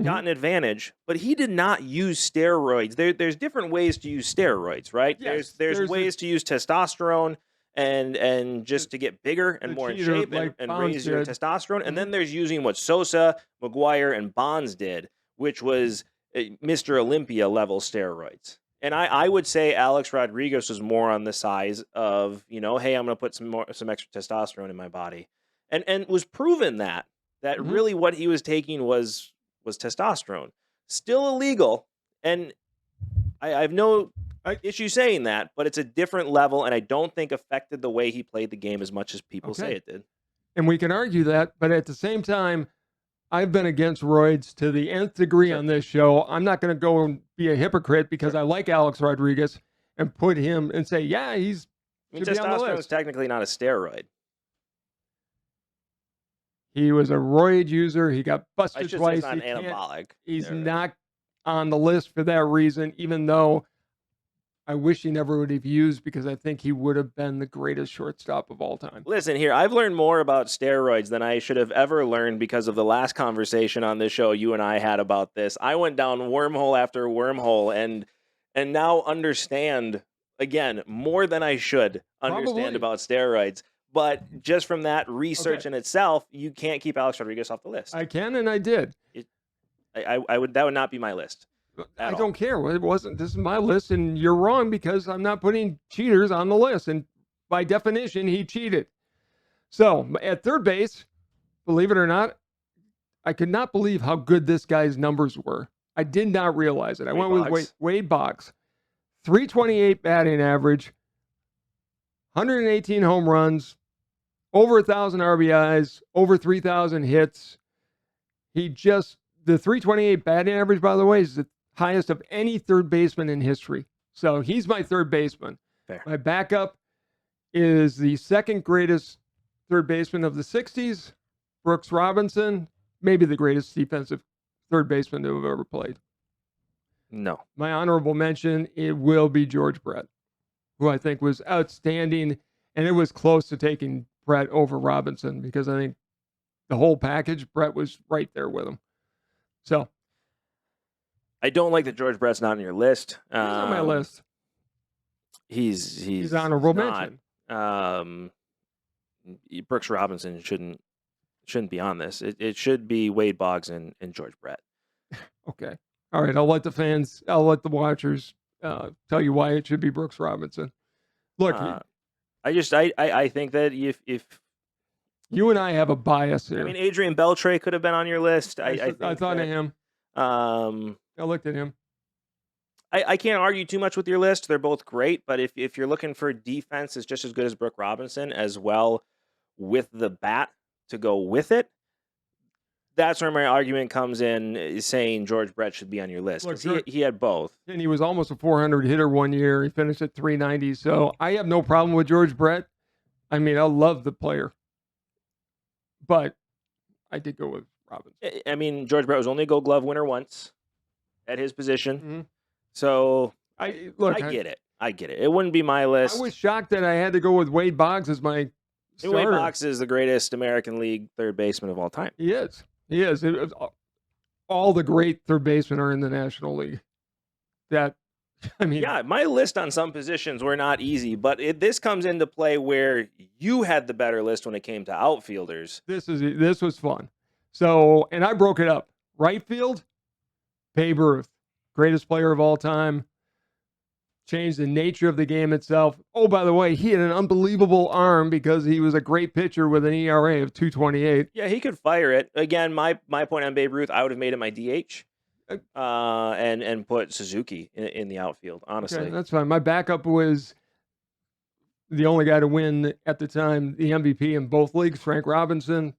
got an advantage, but he did not use steroids. There's different ways to use steroids, right? Yes, there's ways to use testosterone and just to get bigger and more in cheater, shape like and Bonds raise your did. testosterone. And then there's using what Sosa, McGuire, and Bonds did, which was Mr. Olympia level steroids. And I would say Alex Rodriguez was more on the size of, hey, I'm going to put some extra testosterone in my body, and was proven that really what he was taking was testosterone. Still illegal, and I have no issue saying that, but it's a different level, and I don't think affected the way he played the game as much as people say it did. And we can argue that, but at the same time, I've been against roids to the nth degree on this show. I'm not going to go and be a hypocrite because I like Alex Rodriguez and put him and say, yeah, he's testosterone is technically not a steroid. He was a roid user. He got busted twice. It's not anabolic. He's not on the list for that reason, even though I wish he never would have used, because I think he would have been the greatest shortstop of all time. Listen here, I've learned more about steroids than I should have ever learned because of the last conversation on this show you and I had about this. I went down wormhole after wormhole and now understand, again, more than I should understand about steroids. But just from that research in itself, you can't keep Alex Rodriguez off the list. I can, and I did. That would not be my list. I don't care. It wasn't. This is my list, and you're wrong because I'm not putting cheaters on the list. And by definition, he cheated. So at third base, believe it or not, I could not believe how good this guy's numbers were. I did not realize it. I went with Wade Boggs, 328 batting average, 118 home runs, over 1,000 RBIs, over 3,000 hits. The 328 batting average, by the way, is the highest of any third baseman in history. So he's my third baseman. Fair. My backup is the second greatest third baseman of the 60s, Brooks Robinson, maybe the greatest defensive third baseman to have ever played. No. My honorable mention, it will be George Brett, who I think was outstanding, and it was close to taking Brett over Robinson because I think the whole package, Brett was right there with him. So I don't like that George Brett's not on your list. He's on my list. He's honorable mention. Brooks Robinson shouldn't be on this. It should be Wade Boggs and George Brett. Okay. All right. I'll let the watchers tell you why it should be Brooks Robinson. Look, I think that if you and I have a bias here. I mean, Adrian Beltre could have been on your list. I thought of him. I looked at him. I can't argue too much with your list. They're both great, but if you're looking for defense is just as good as Brooks Robinson, as well with the bat to go with it, that's where my argument comes in, is saying George Brett should be on your list. Look, he had both. And he was almost a 400 hitter one year. He finished at 390. So I have no problem with George Brett. I mean, I love the player. But I did go with Robinson. I mean, George Brett was only a Gold Glove winner once at his position. Mm-hmm. So I get it. I get it. It wouldn't be my list. I was shocked that I had to go with Wade Boggs as my starter. Wade Boggs is the greatest American League third baseman of all time. He is. He is. All the great third basemen are in the National League. Yeah, my list on some positions were not easy, but this comes into play where you had the better list when it came to outfielders. This was fun. So, and I broke it up. Right field, Babe Ruth, greatest player of all time. Changed the nature of the game itself. Oh, by the way, he had an unbelievable arm because he was a great pitcher with an ERA of 2.28. Yeah, he could fire it. Again, my point on Babe Ruth, I would have made it my DH. And put Suzuki in the outfield, honestly. Okay, that's fine. My backup was the only guy to win at the time the MVP in both leagues, Frank Robinson.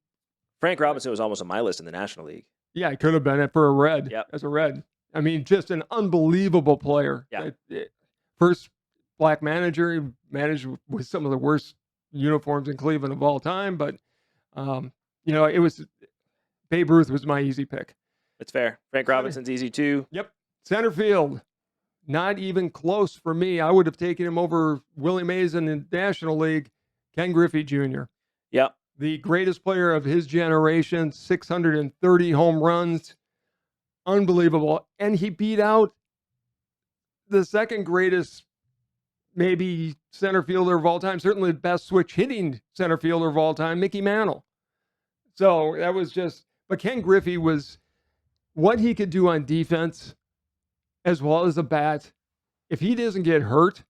Frank Robinson was almost on my list in the National League. Yeah, he could have been it for a Red. Yep. As a Red. I mean, just an unbelievable player. Yeah. First black manager. He managed with some of the worst uniforms in Cleveland of all time. But, it was Babe Ruth was my easy pick. It's fair. Frank Robinson's easy too. Yep. Center field. Not even close for me. I would have taken him over Willie Mays in the National League, Ken Griffey Jr. Yep. The greatest player of his generation, 630 home runs. Unbelievable. And he beat out the second greatest, maybe center fielder of all time, certainly the best switch hitting center fielder of all time, Mickey Mantle. So that was just, but Ken Griffey was what he could do on defense as well as a bat. If he doesn't get hurt,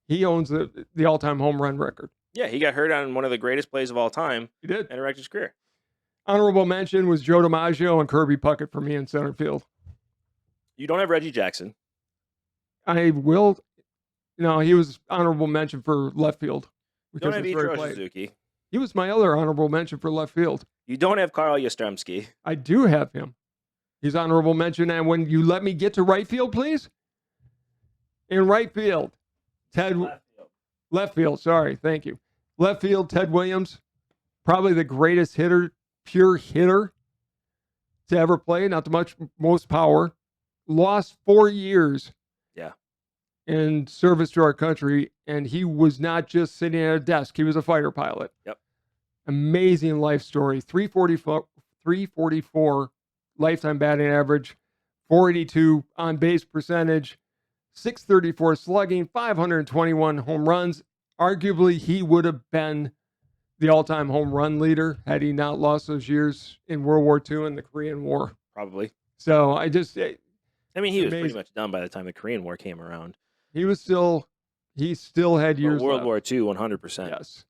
he owns the all-time home run record. Yeah, he got hurt on one of the greatest plays of all time. He did. And wrecked his career. Honorable mention was Joe DiMaggio and Kirby Puckett for me in center field. You don't have Reggie Jackson. I will. No, he was honorable mention for left field. You don't have Ichiro Suzuki. He was my other honorable mention for left field. You don't have Carl Yastrzemski. I do have him. He's honorable mention. And when you let me get to right field, please. In right field, Left field, sorry. Thank you. Left field, Ted Williams. Probably the greatest hitter, pure hitter to ever play. Not the most power. Lost 4 years. Yeah. In service to our country. And he was not just sitting at a desk. He was a fighter pilot. Yep. Amazing life story. 344 lifetime batting average, 482 on base percentage, 634 slugging, 521 home runs. Arguably, he would have been the all-time home run leader had he not lost those years in World War II and the Korean War. Probably. So he was amazing. pretty much done by the time the Korean War came around. He still had years World left. War II, 100%. Yes.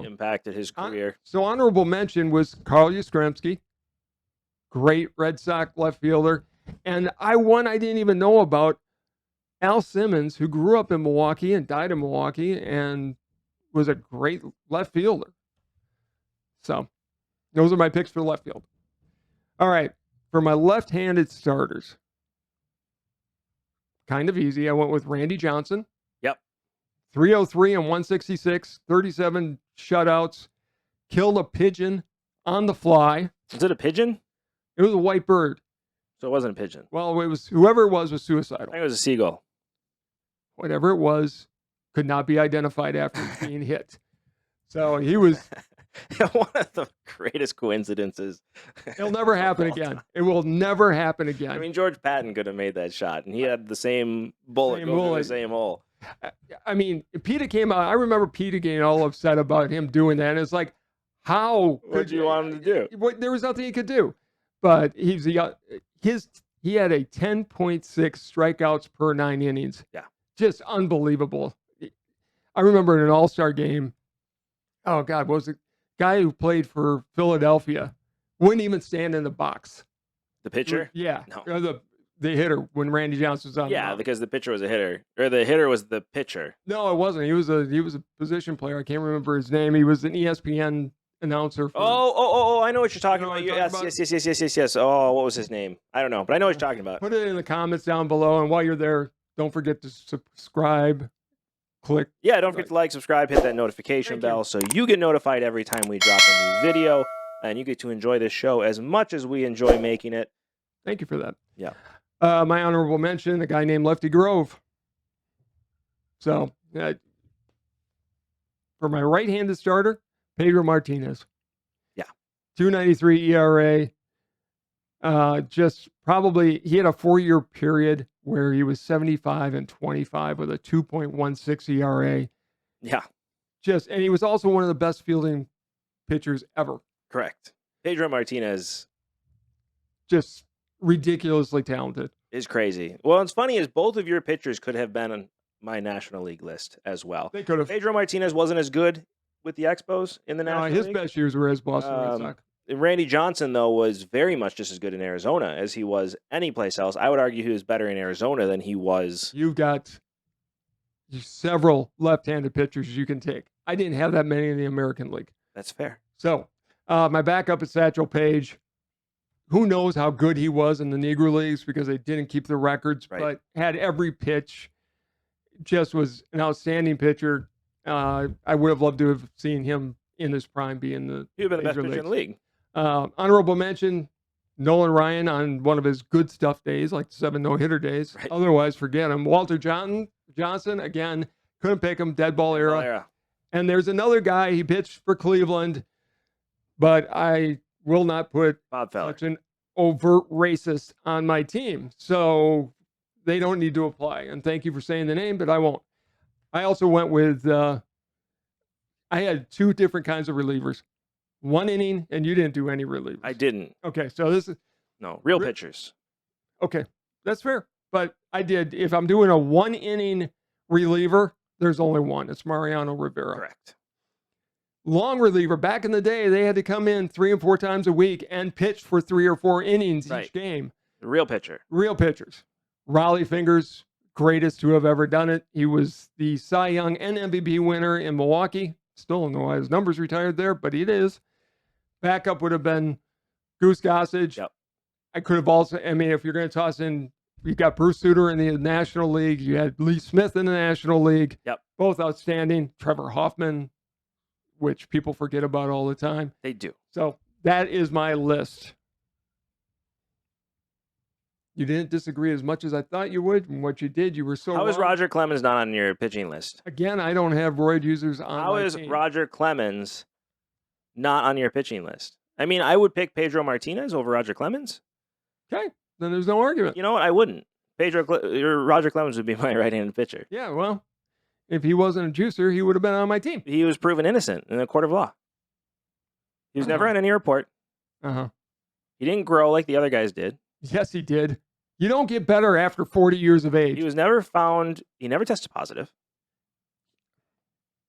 Impacted his career. So honorable mention was Carl Yastrzemski, great Red Sox left fielder. And I didn't even know about Al Simmons, who grew up in Milwaukee and died in Milwaukee and was a great left fielder. So those are my picks for left field. All right. For my left-handed starters, kind of easy. I went with Randy Johnson. Yep. 303 and 166, 37 shutouts, killed a pigeon on the fly. Was it a pigeon? It was a white bird. So it wasn't a pigeon. Well, it was whoever it was suicidal. I think it was a seagull. Whatever it was, could not be identified after being hit. So he was one of the greatest coincidences. It'll never happen again. It will never happen again. I mean, George Patton could have made that shot, and he had the same bullet go through the same hole. I mean, PETA came out. I remember PETA getting all upset about him doing that. And it's like, how? What do you want him to do? There was nothing he could do. But he had a 10.6 strikeouts per 9 innings. Yeah. Just unbelievable. I remember in an all-star game, oh God, what was it? Guy who played for Philadelphia wouldn't even stand in the box. The pitcher? Yeah. No. The hitter when Randy Johnson was on. Yeah, because the pitcher was a hitter, or the hitter was the pitcher. No, it wasn't. He was a position player. I can't remember his name. He was an ESPN announcer. I know what you're talking about. Yes. Oh, what was his name? I don't know, but I know what you're talking about. Put it in the comments down below, and while you're there, don't forget to subscribe. Click. Yeah, don't forget to like, subscribe, hit that notification bell so you get notified every time we drop a new video, and you get to enjoy this show as much as we enjoy making it. Thank you for that. Yeah. My honorable mention, a guy named Lefty Grove. So, for my right-handed starter, Pedro Martinez. Yeah. 2.93 ERA. He had a 4-year period where he was 75 and 25 with a 2.16 ERA. Yeah. And he was also one of the best fielding pitchers ever. Correct. Pedro Martinez. Just ridiculously talented. Is crazy. Well, what's funny is both of your pitchers could have been on my National League list as well. They could have. Pedro Martinez wasn't as good with the Expos in the National League. His best years were as Boston Red Sox. Randy Johnson, though, was very much just as good in Arizona as he was any place else. I would argue he was better in Arizona than he was. You've got several left-handed pitchers you can take. I didn't have that many in the American League. That's fair. So, my backup is Satchel Paige. Who knows how good he was in the Negro Leagues because they didn't keep the records, but had every pitch. Just was an outstanding pitcher. I would have loved to have seen him in his prime be in the He would have been the best pitcher in the league. Honorable mention, Nolan Ryan on one of his good stuff days, like 7 no-hitter days. Right. Otherwise, forget him. Walter Johnson, again, couldn't pick him, dead ball era. And there's another guy, he pitched for Cleveland, but I will not put Bob Feller. such an overt racist on my team. So they don't need to apply. And thank you for saying the name, but I won't. I also went with, I had 2 different kinds of relievers. 1 inning, and you didn't do any relievers. I didn't. Okay, so this is... No, real pitchers. Okay, that's fair. But I did, if I'm doing a 1 inning reliever, there's only one. It's Mariano Rivera. Correct. Long reliever, back in the day, they had to come in 3 and 4 times a week and pitch for 3 or 4 innings each game. Real pitcher. Real pitchers. Raleigh Fingers, greatest to have ever done it. He was the Cy Young and MVP winner in Milwaukee. Still don't know why his number's retired there, but it is. Backup would have been Goose Gossage. Yep. I could have also, I mean, if you're going to toss in, you've got Bruce Sutter in the National League. You had Lee Smith in the National League. Yep. Both outstanding. Trevor Hoffman, which people forget about all the time. They do. So that is my list. You didn't disagree as much as I thought you would. And what you did, you were so How is wrong. Roger Clemens not on your pitching list? Again, I don't have roid users on How my is team. Roger Clemens not on your pitching list? I mean, I would pick Pedro Martinez over Roger Clemens. Okay, then there's no argument. You know what? I wouldn't. Roger Clemens would be my right-handed pitcher. Yeah, well, if he wasn't a juicer, he would have been on my team. He was proven innocent in a court of law. He was never on any report. Uh-huh. He didn't grow like the other guys did. Yes, he did. You don't get better after 40 years of age. He was never found. He never tested positive.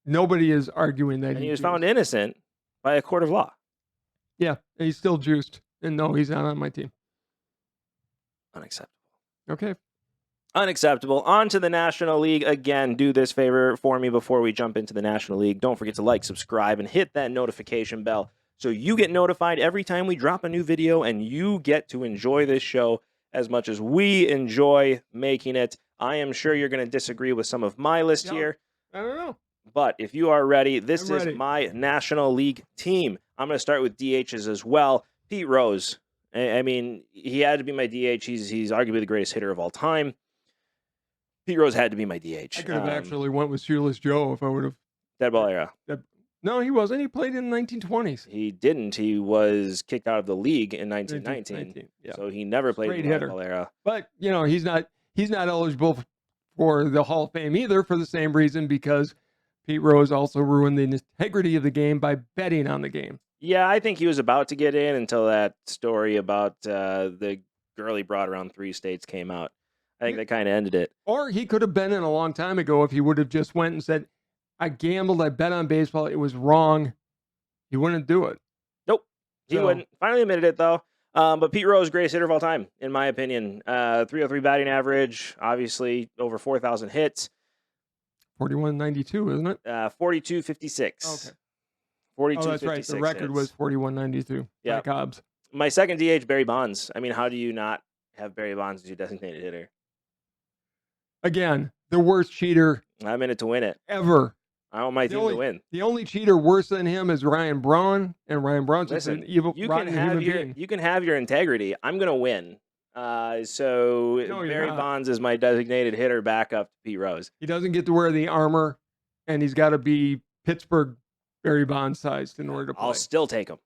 Nobody is arguing that And he was found innocent by a court of law. Yeah, and he's still juiced. And no, he's not on my team. Unacceptable. Okay. Unacceptable. On to the National League. Again, do this favor for me before we jump into the National League. Don't forget to like, subscribe, and hit that notification bell so you get notified every time we drop a new video and you get to enjoy this show as much as we enjoy making it. I am sure you're going to disagree with some of my list here. I don't know. But if you are ready, this I'm is ready. my National League team. I'm going to start with DHs as well. Pete Rose. I mean, he had to be my DH. He's arguably the greatest hitter of all time. Pete Rose had to be my DH. I could have actually went with Shoeless Joe if I would have. Dead ball era. No, he wasn't. He played in the 1920s. He didn't. He was kicked out of the league in 1919. Yeah. So he never played in the dead ball era. But, you know, he's not eligible for the Hall of Fame either for the same reason, because Pete Rose also ruined the integrity of the game by betting on the game. Yeah, I think he was about to get in until that story about the girl he brought around 3 states came out. I think that kind of ended it. Or he could have been in a long time ago if he would have just went and said, I gambled, I bet on baseball, it was wrong. He wouldn't do it. Nope, he wouldn't. Finally admitted it, though. But Pete Rose, greatest hitter of all time, in my opinion. 303 batting average, obviously over 4,000 hits. 41.92, isn't it? 42.56. Okay. 42.56. Oh, that's right. The record was 41.92. Yeah. Like Hobbs. My second DH, Barry Bonds. I mean, how do you not have Barry Bonds as your designated hitter? Again, the worst cheater I'm in it to win it. ever. I want my team to win. The only cheater worse than him is Ryan Braun, and Ryan Braun's just an evil, rotten human being. You can have your integrity. I'm going to win. So Barry Bonds is my designated hitter backup to Pete Rose. He doesn't get to wear the armor, and he's got to be Pittsburgh Barry Bonds sized in order to play. I'll still take him.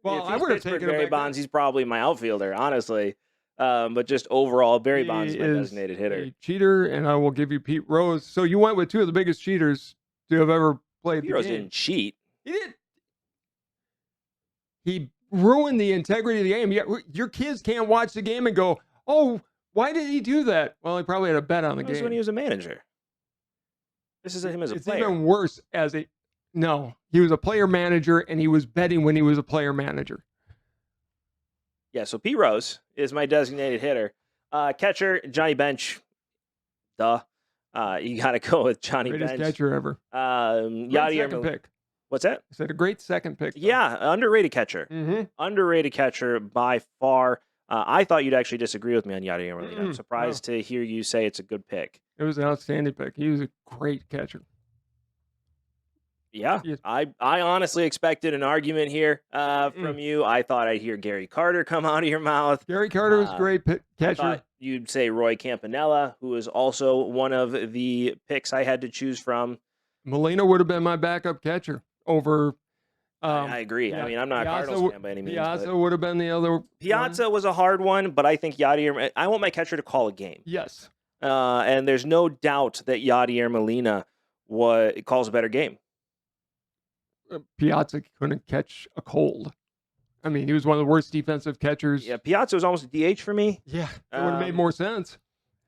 Well, if I would have Pittsburgh taken Barry him Bonds. He's probably my outfielder, honestly. But just overall, Barry Bonds is my designated hitter. A cheater, and I will give you Pete Rose. So you went with 2 of the biggest cheaters to have ever played Pete the Rose game. didn't cheat. He did. He ruined the integrity of the game. Your kids can't watch the game and go, oh, why did he do that? Well, he probably had a bet on the That was game. when he was a manager. This is him as a player. It's even worse as a... No, he was a player manager, and he was betting when he was a player manager. Yeah, so Pete Rose is my designated hitter. Catcher, Johnny Bench. Duh. You got to go with Johnny Greatest Bench. catcher ever. Yadier pick. What's that? I said a great second pick. Though. Yeah, underrated catcher. Mm-hmm. Underrated catcher by far. I thought you'd actually disagree with me on Yadier Molina. I'm surprised to hear you say it's a good pick. It was an outstanding pick. He was a great catcher. Yeah, Yes. I honestly expected an argument here Mm-mm. from you. I thought I'd hear Gary Carter come out of your mouth. Gary Carter was a Uh, great I catcher. thought you'd say Roy Campanella, who is also one of the picks I had to choose from. Molina would have been my backup catcher over. I agree. I Yeah, mean, I'm not a Cardinals fan by any means, but Piazza would have been the other one. Piazza was a hard one. But I think Yadier. I want my catcher to call a game, Yes, and there's no doubt that Yadier Molina calls a better game. Piazza couldn't catch a cold. I mean, he was one of the worst defensive catchers. Yeah, Piazza was almost a DH for me. Yeah, it would have made more sense.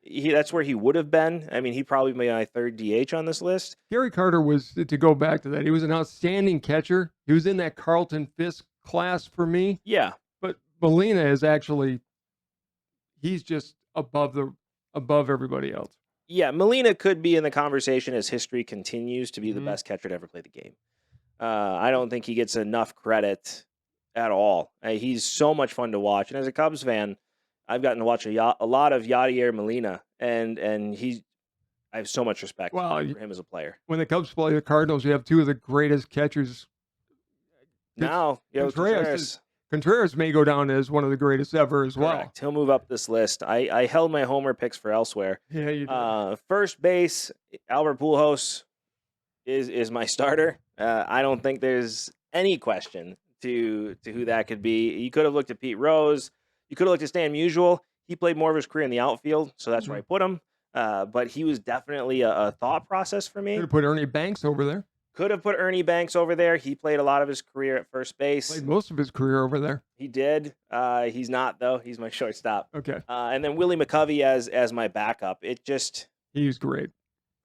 That's where he would have been. I mean, he probably made my third DH on this list. Gary Carter was, to go back to that, he was an outstanding catcher. He was in that Carlton Fisk class for me. Yeah. But Molina is actually, he's just above everybody else. Yeah, Molina could be in the conversation as history continues to be the Mhm. best catcher to ever play the game. I don't think he gets enough credit at all. He's so much fun to watch. And as a Cubs fan, I've gotten to watch a lot of Yadier Molina, and I have so much respect Well, for him as a player. when the Cubs play the Cardinals, you have two of the greatest catchers. Now, Contreras may go down as one of the greatest ever as well. correct. He'll move up this list. I held my homer picks for elsewhere. Yeah, you did. First base, Albert Pujols is my starter. I don't think there's any question to who that could be. You could have looked at Pete Rose. You could have looked at Stan Musial. He played more of his career in the outfield, so that's where I put him. But he was definitely a thought process for me. Could have put Ernie Banks over there. Could have put Ernie Banks over there. He played a lot of his career at first base. Played most of his career over there. He did. He's not, though. He's my shortstop. Okay. And then Willie McCovey as my backup. It just... He's great.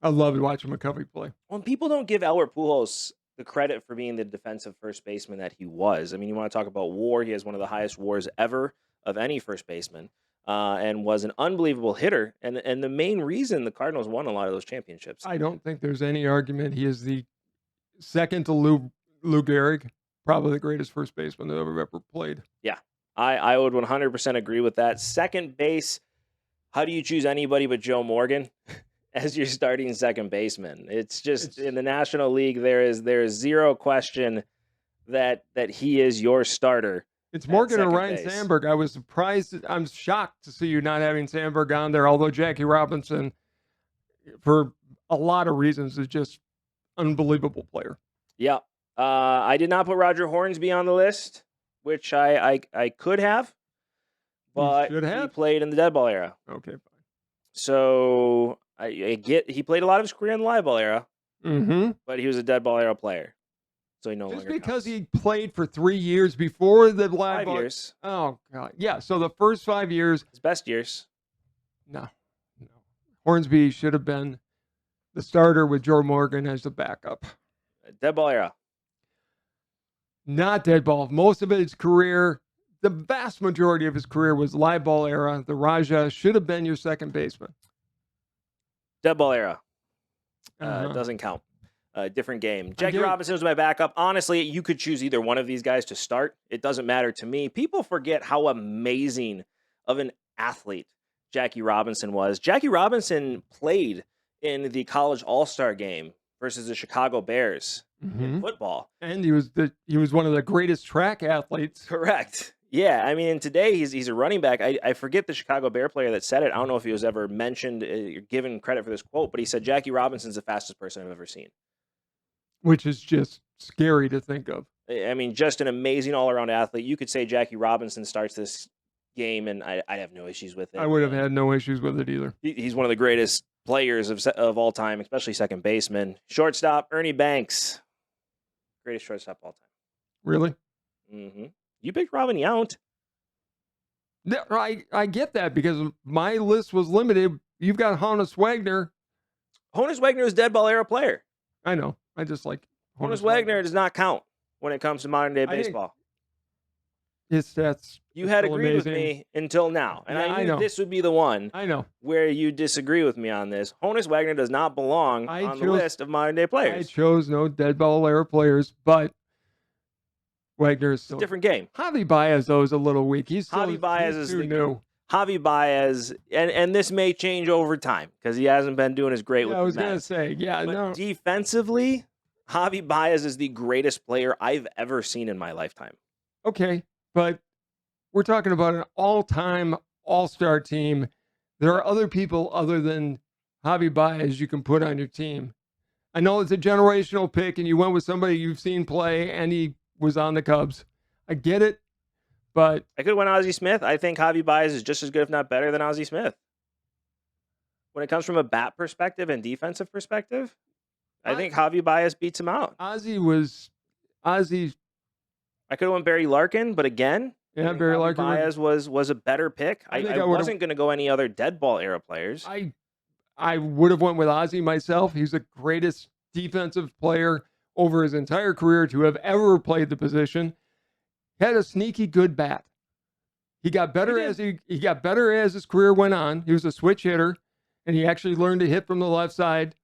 I loved watching McCovey play. When people don't give Albert Pujols the credit for being the defensive first baseman that he was. I mean, you want to talk about WAR. He has one of the highest WARs ever of any first baseman. And was an unbelievable hitter. And the main reason the Cardinals won a lot of those championships. I don't think there's any argument. He is the second to Lou Gehrig, probably the greatest first baseman that ever played. Yeah, I would 100% agree with that. Second base, how do you choose anybody but Joe Morgan as your starting second baseman? It's just in the National League, there is zero question that he is your starter. It's Morgan or Ryan base. Sandberg. I was surprised. I'm shocked to see you not having Sandberg on there, although Jackie Robinson, for a lot of reasons, is just unbelievable player. Yeah. I did not put Roger Hornsby on the list, which I could have, but he played in the dead ball era. Okay, fine. So I get he played a lot of his career in the live ball era, but he was a dead ball era player. So he no longer because counts. he played for 3 years before the live 5 ball. years. Oh, God. Yeah, so the first 5 years. His best years. No. Hornsby should have been the starter with Joe Morgan as the backup. Dead ball era. Not dead ball. Most of his career, the vast majority of his career was live ball era. The Raja should have been your second baseman. Dead ball era. Doesn't count. Different game. Jackie Robinson was my backup. Honestly, you could choose either one of these guys to start. It doesn't matter to me. People forget how amazing of an athlete Jackie Robinson was. Jackie Robinson played in the college all-star game versus the Chicago Bears in football. And he was one of the greatest track athletes. Correct. Yeah, I mean, today he's a running back. I forget the Chicago Bear player that said it. I don't know if he was ever mentioned, given credit for this quote, but he said Jackie Robinson's the fastest person I've ever seen. Which is just scary to think of. I mean, just an amazing all-around athlete. You could say Jackie Robinson starts this game, and I'd have no issues with it. I would have had no issues with it either. He's one of the greatest players of all time, especially second baseman. Shortstop, Ernie Banks. Greatest shortstop of all time. Really? Mm-hmm. You picked Robin Yount. No, I get that because my list was limited. You've got Honus Wagner. Honus Wagner is a dead ball era player. I know. I just like Honus Wagner does not count when it comes to modern day baseball. His stats. You had agreed with me until now, and I knew this would be the one. I know where you disagree with me on this. Honus Wagner does not belong on the list of modern day players. I chose no dead ball era players, but Wagner is still a different game. Javi Baez though is a little weak. Javi Baez is too new. Javi Baez, and this may change over time because he hasn't been doing as great with the Mets. I was gonna say, defensively, Javi Baez is the greatest player I've ever seen in my lifetime. Okay, but we're talking about an all-time all-star team. There are other people other than Javi Baez you can put on your team. I know it's a generational pick, and you went with somebody you've seen play, and he was on the Cubs. I get it, but I could have went Ozzie Smith. I think Javi Baez is just as good, if not better, than Ozzie Smith. When it comes from a bat perspective and defensive perspective, I think Javi Baez beats him out. Ozzie. I could have went Barry Larkin, but again, Yeah, Barry Javi Larkin Baez was a better pick. I wasn't going to go any other dead ball era players. I would have went with Ozzie myself. He's the greatest defensive player over his entire career to have ever played the position. Had a sneaky good bat. He got better as he got better as his career went on. He was a switch hitter, and he actually learned to hit from the left side.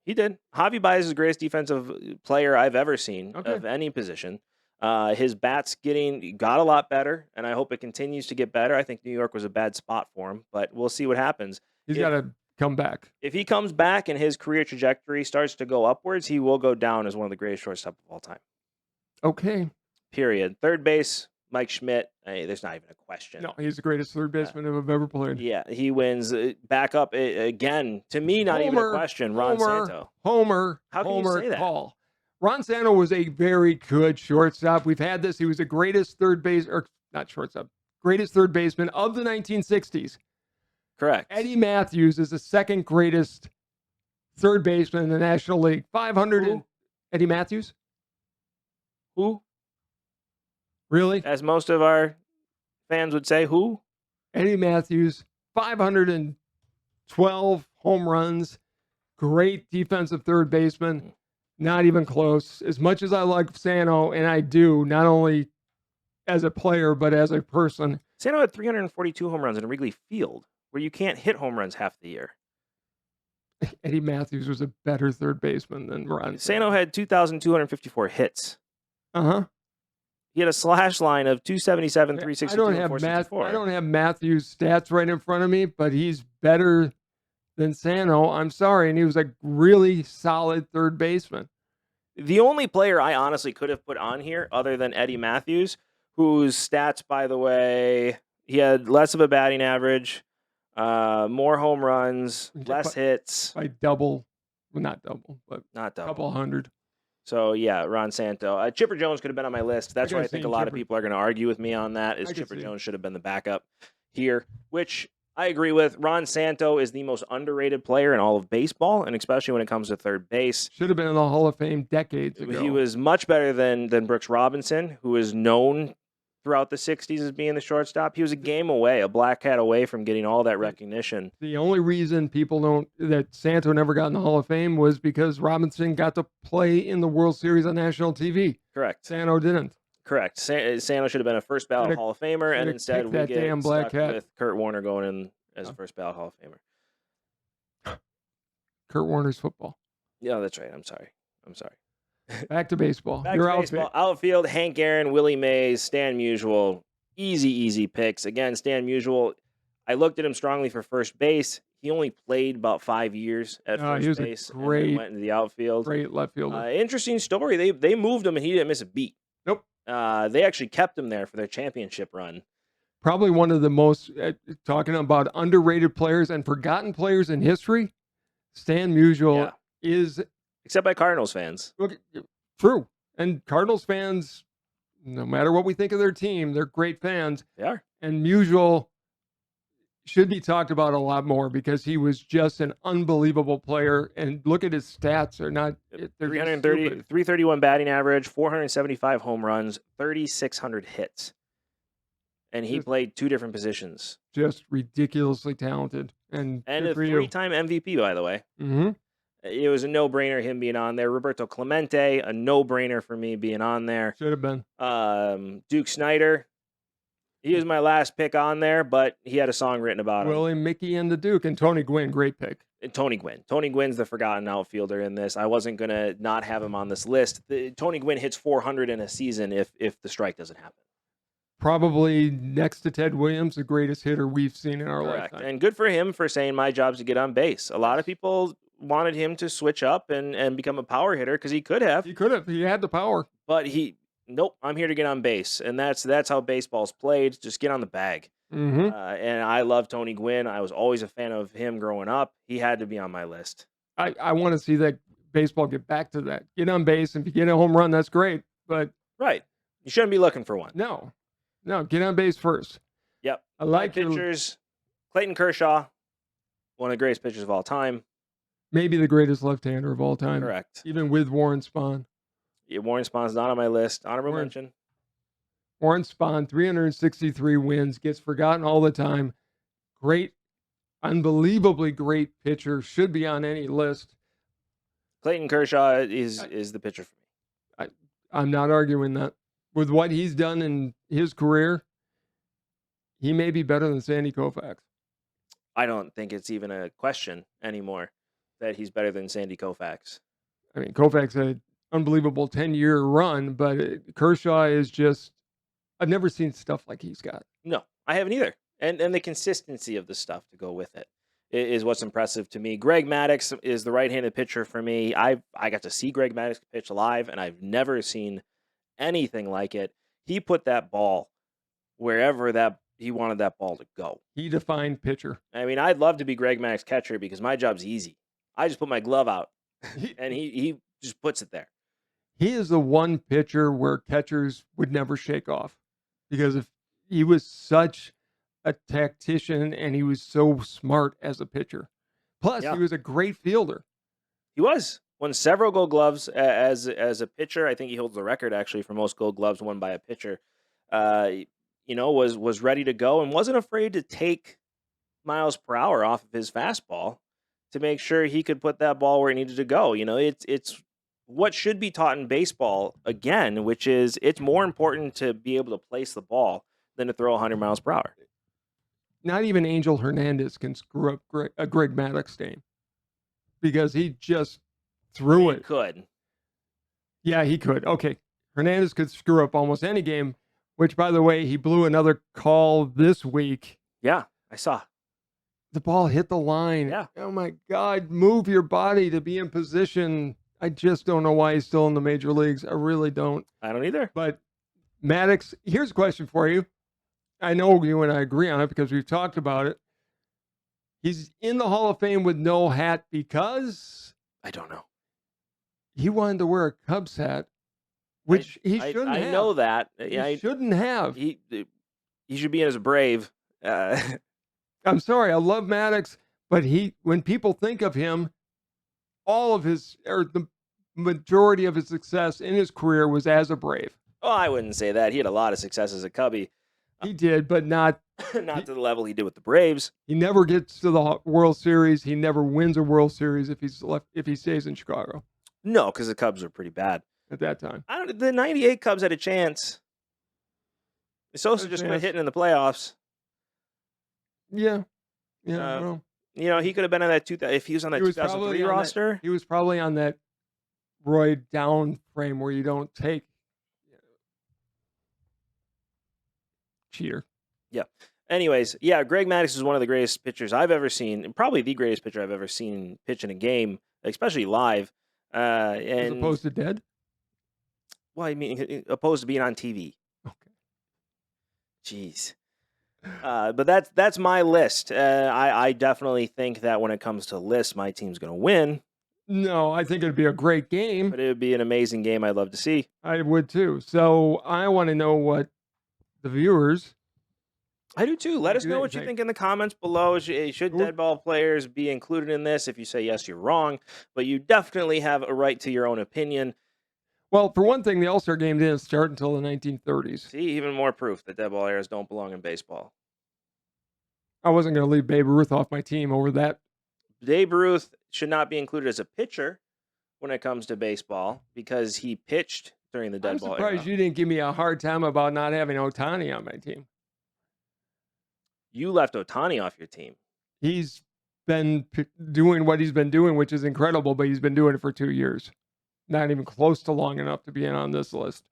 He did. Javi Baez is the greatest defensive player I've ever seen of any position. His bat's got a lot better, and I hope it continues to get better. I think New York was a bad spot for him, but we'll see what happens. He's got to come back. If he comes back and his career trajectory starts to go upwards, he will go down as one of the greatest shortstops of all time. Okay. Period. Third base, Mike Schmidt. There's not even a question. No, he's the greatest third baseman I've ever played. Yeah, he wins. Back up again. To me, not even a question. Ron Santo. How can you say that? Call. Ron Santo was a very good shortstop. We've had this. He was the greatest greatest third baseman of the 1960s. Correct. Eddie Matthews is the second greatest third baseman in the National League. 500. Who? Eddie Matthews? Who? Really? As most of our fans would say, who? Eddie Matthews, 512 home runs, great defensive third baseman, not even close. As much as I like Santo, and I do, not only as a player, but as a person. Santo had 342 home runs in Wrigley Field, where you can't hit home runs half the year. Eddie Matthews was a better third baseman than Ron. Santo had 2,254 hits. Uh-huh. He had a slash line of 277, 362, I don't have Matthews' stats right in front of me, but he's better than Santo. I'm sorry, and he was a really solid third baseman. The only player I honestly could have put on here, other than Eddie Matthews, whose stats, by the way, he had less of a batting average, more home runs, less hits. By double. Well, not double, but not double. A couple hundred. So, yeah, Ron Santo. Chipper Jones could have been on my list. That's why I think a lot of people are going to argue with me on that, is Chipper Jones should have been the backup here, which I agree with. Ron Santo is the most underrated player in all of baseball, and especially when it comes to third base. Should have been in the Hall of Fame decades ago. He was much better than Brooks Robinson, who is known throughout the 60s as being the shortstop. He was a game away, a black cat away from getting all that recognition. The only reason people that Santo never got in the Hall of Fame was because Robinson got to play in the World Series on national TV. Correct. Santo didn't. Correct. Santo should have been a first ballot Hall of Famer, and instead we get stuck with Kurt Warner going in as a first ballot Hall of Famer. Kurt Warner's football. Yeah, that's right. I'm sorry. Back to baseball. Outfield, Hank Aaron, Willie Mays, Stan Musial. Easy picks. Again, Stan Musial, I looked at him strongly for first base. He only played about 5 years at first base. And went into the outfield. Great left fielder. Interesting story. They moved him and he didn't miss a beat. Nope. They actually kept him there for their championship run. Probably one of the most, talking about underrated players and forgotten players in history, Stan Musial is... Except by Cardinals fans. True. And Cardinals fans, no matter what we think of their team, they're great fans. They are. And Musial should be talked about a lot more because he was just an unbelievable player. And look at his stats. They're not... 331 batting average, 475 home runs, 3,600 hits. And he played two different positions. Just ridiculously talented. And a three-time MVP, by the way. Mm-hmm. It was a no-brainer him being on there. Roberto Clemente, a no-brainer for me being on there. Should have been. Duke Snider. He was my last pick on there, but he had a song written about him. Willie, Mickey, and the Duke. And Tony Gwynn, great pick. And Tony Gwynn. Tony Gwynn's the forgotten outfielder in this. I wasn't going to not have him on this list. Tony Gwynn hits 400 in a season if the strike doesn't happen. Probably next to Ted Williams, the greatest hitter we've seen in our lifetime. And good for him for saying my job's to get on base. A lot of people wanted him to switch up and become a power hitter because he could have. He could have. He had the power. But nope, I'm here to get on base. And that's how baseball's played. Just get on the bag. Mm-hmm. And I love Tony Gwynn. I was always a fan of him growing up. He had to be on my list. I want to see that baseball get back to that. Get on base, and if you get a home run, that's great. But Right. You shouldn't be looking for one. no, get on base first. Yep. I like my pitchers. Clayton Kershaw, one of the greatest pitchers of all time. Maybe the greatest left-hander of all time. Correct. Even with Warren Spahn. Yeah, Warren Spahn's not on my list. Honorable mention. Warren Spahn, 363 wins, gets forgotten all the time. Great, unbelievably great pitcher. Should be on any list. Clayton Kershaw is the pitcher for me. I'm not arguing that. With what he's done in his career, he may be better than Sandy Koufax. I don't think it's even a question anymore that he's better than Sandy Koufax. I mean, Koufax had an unbelievable 10-year run, but Kershaw is just, I've never seen stuff like he's got. No, I haven't either. And the consistency of the stuff to go with it is what's impressive to me. Greg Maddux is the right-handed pitcher for me. I got to see Greg Maddux pitch live, and I've never seen anything like it. He put that ball wherever that he wanted that ball to go. He defined pitcher. I mean, I'd love to be Greg Maddux catcher because my job's easy. I just put my glove out, and he just puts it there. He is the one pitcher where catchers would never shake off because if he was such a tactician and he was so smart as a pitcher. Plus, he was a great fielder. He won several Gold Gloves as a pitcher. I think he holds the record actually for most Gold Gloves won by a pitcher. Was ready to go and wasn't afraid to take miles per hour off of his fastball to make sure he could put that ball where it needed to go. It's what should be taught in baseball again, which is it's more important to be able to place the ball than to throw 100 miles per hour. Not even Angel Hernandez can screw up a Greg Maddux game because he just threw it. He could. Yeah, he could. Okay. Hernandez could screw up almost any game, which, by the way, he blew another call this week. Yeah, I saw. The ball hit the line. Yeah. Oh, my God. Move your body to be in position. I just don't know why he's still in the major leagues. I really don't. I don't either. But Maddux, here's a question for you. I know you and I agree on it because we've talked about it. He's in the Hall of Fame with no hat because I don't know. He wanted to wear a Cubs hat, which he shouldn't have. I know that. He shouldn't have. He should be in as a Brave. I'm sorry. I love Maddux, but when people think of him, all of the majority of his success in his career was as a Brave. Oh, I wouldn't say that. He had a lot of success as a Cubby. He did, but not to the level he did with the Braves. He never gets to the World Series. He never wins a World Series if he stays in Chicago. No, because the Cubs were pretty bad at that time. The '98 Cubs had a chance. Sosa just quit hitting in the playoffs. Yeah. Well, he could have been on that if he was on that 2003 roster. He was probably on that Roy down frame where you don't take. Cheater. Yeah. Anyways, yeah, Greg Maddux is one of the greatest pitchers I've ever seen, and probably the greatest pitcher I've ever seen pitch in a game, especially live. As opposed to dead? Well, I mean, opposed to being on TV. Okay. Jeez. But that's my list. I definitely think that when it comes to lists, my team's going to win. No, I think it'd be a great game. But it would be an amazing game I'd love to see. I would too. So I want to know what the viewers. I do too. Let us know what you think in the comments below. Should dead ball players be included in this? If you say yes, you're wrong. But you definitely have a right to your own opinion. Well, for one thing, the All-Star game didn't start until the 1930s. See, even more proof that dead ball players don't belong in baseball. I wasn't going to leave Babe Ruth off my team over that. Babe Ruth should not be included as a pitcher when it comes to baseball because he pitched during the dead ball era. I'm surprised you didn't give me a hard time about not having Ohtani on my team. You left Ohtani off your team. He's been doing what he's been doing, which is incredible, but he's been doing it for 2 years. Not even close to long enough to be on this list.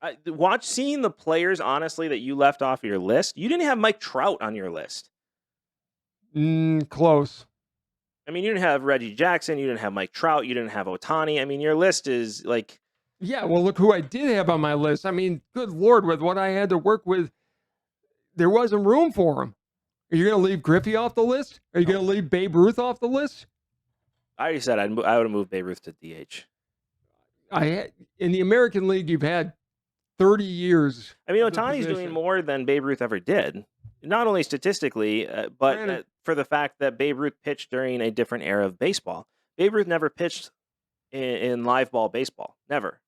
Seeing the players, honestly, that you left off your list, you didn't have Mike Trout on your list. Close. I mean, you didn't have Reggie Jackson, you didn't have Mike Trout, you didn't have Ohtani. I mean, your list is like, Yeah, well, look who I did have on my list. I mean, good Lord, with what I had to work with, there wasn't room for him. Are you going to leave Griffey off the list? Are you going to leave Babe Ruth off the list? I already said I would have moved Babe Ruth to DH. In the American League, you've had 30 years. I mean, Ohtani's doing more than Babe Ruth ever did. Not only statistically, but for the fact that Babe Ruth pitched during a different era of baseball. Babe Ruth never pitched in live ball baseball. Never.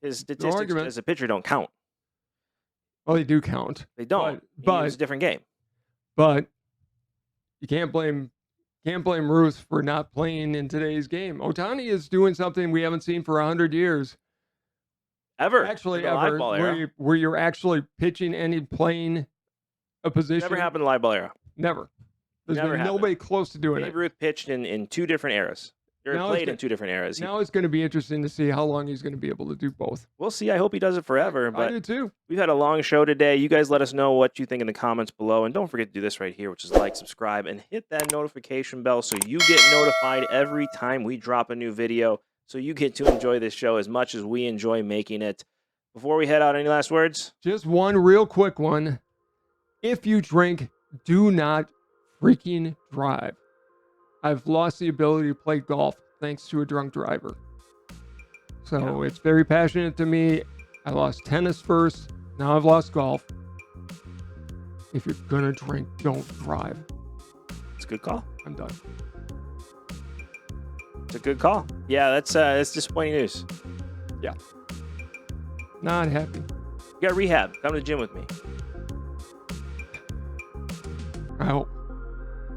His statistics as a pitcher don't count. Well, they do count. They don't. But it's a different game. But you can't blame Ruth for not playing in today's game. Ohtani is doing something we haven't seen for 100 years. Ever. Actually, ever. Where you're actually pitching and playing a position. Never happened in the live ball era. Never. There's been nobody close to doing it. Babe Ruth pitched in two different eras. Played in two different eras. Now it's going to be interesting to see how long he's going to be able to do both. We'll see. I hope he does it forever. But I do too. We've had a long show today. You guys let us know what you think in the comments below. And don't forget to do this right here, which is like, subscribe, and hit that notification bell so you get notified every time we drop a new video. So you get to enjoy this show as much as we enjoy making it. Before we head out, any last words? Just one real quick one. If you drink, do not freaking drive. I've lost the ability to play golf thanks to a drunk driver. So It's very passionate to me. I lost tennis first. Now I've lost golf. If you're going to drink, don't drive. It's a good call. I'm done. It's a good call. Yeah, that's disappointing news. Yeah. Not happy. You got rehab. Come to the gym with me. I hope.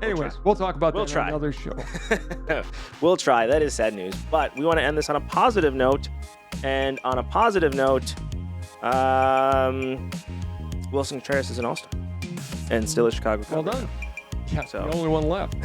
Anyways, we'll talk about that on another show. We'll try. That is sad news. But we want to end this on a positive note. And on a positive note, Wilson Contreras is an all-star. And still a Chicago Cub. Well done. Yeah, so. The only one left.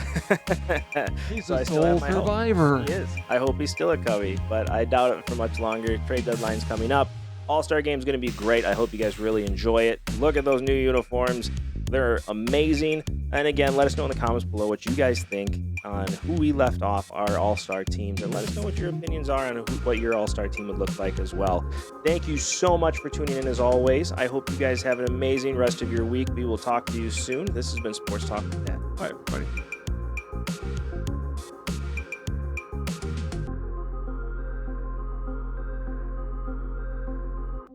He's a sole survivor. He is. I hope he's still a Cubby, but I doubt it for much longer. Trade deadline's coming up. All-Star Game's going to be great. I hope you guys really enjoy it. Look at those new uniforms. They're amazing. And again, let us know in the comments below what you guys think on who we left off our All-Star teams. And let us know what your opinions are on what your All-Star team would look like as well. Thank you so much for tuning in as always. I hope you guys have an amazing rest of your week. We will talk to you soon. This has been Sports Talk with Dad. Bye, everybody.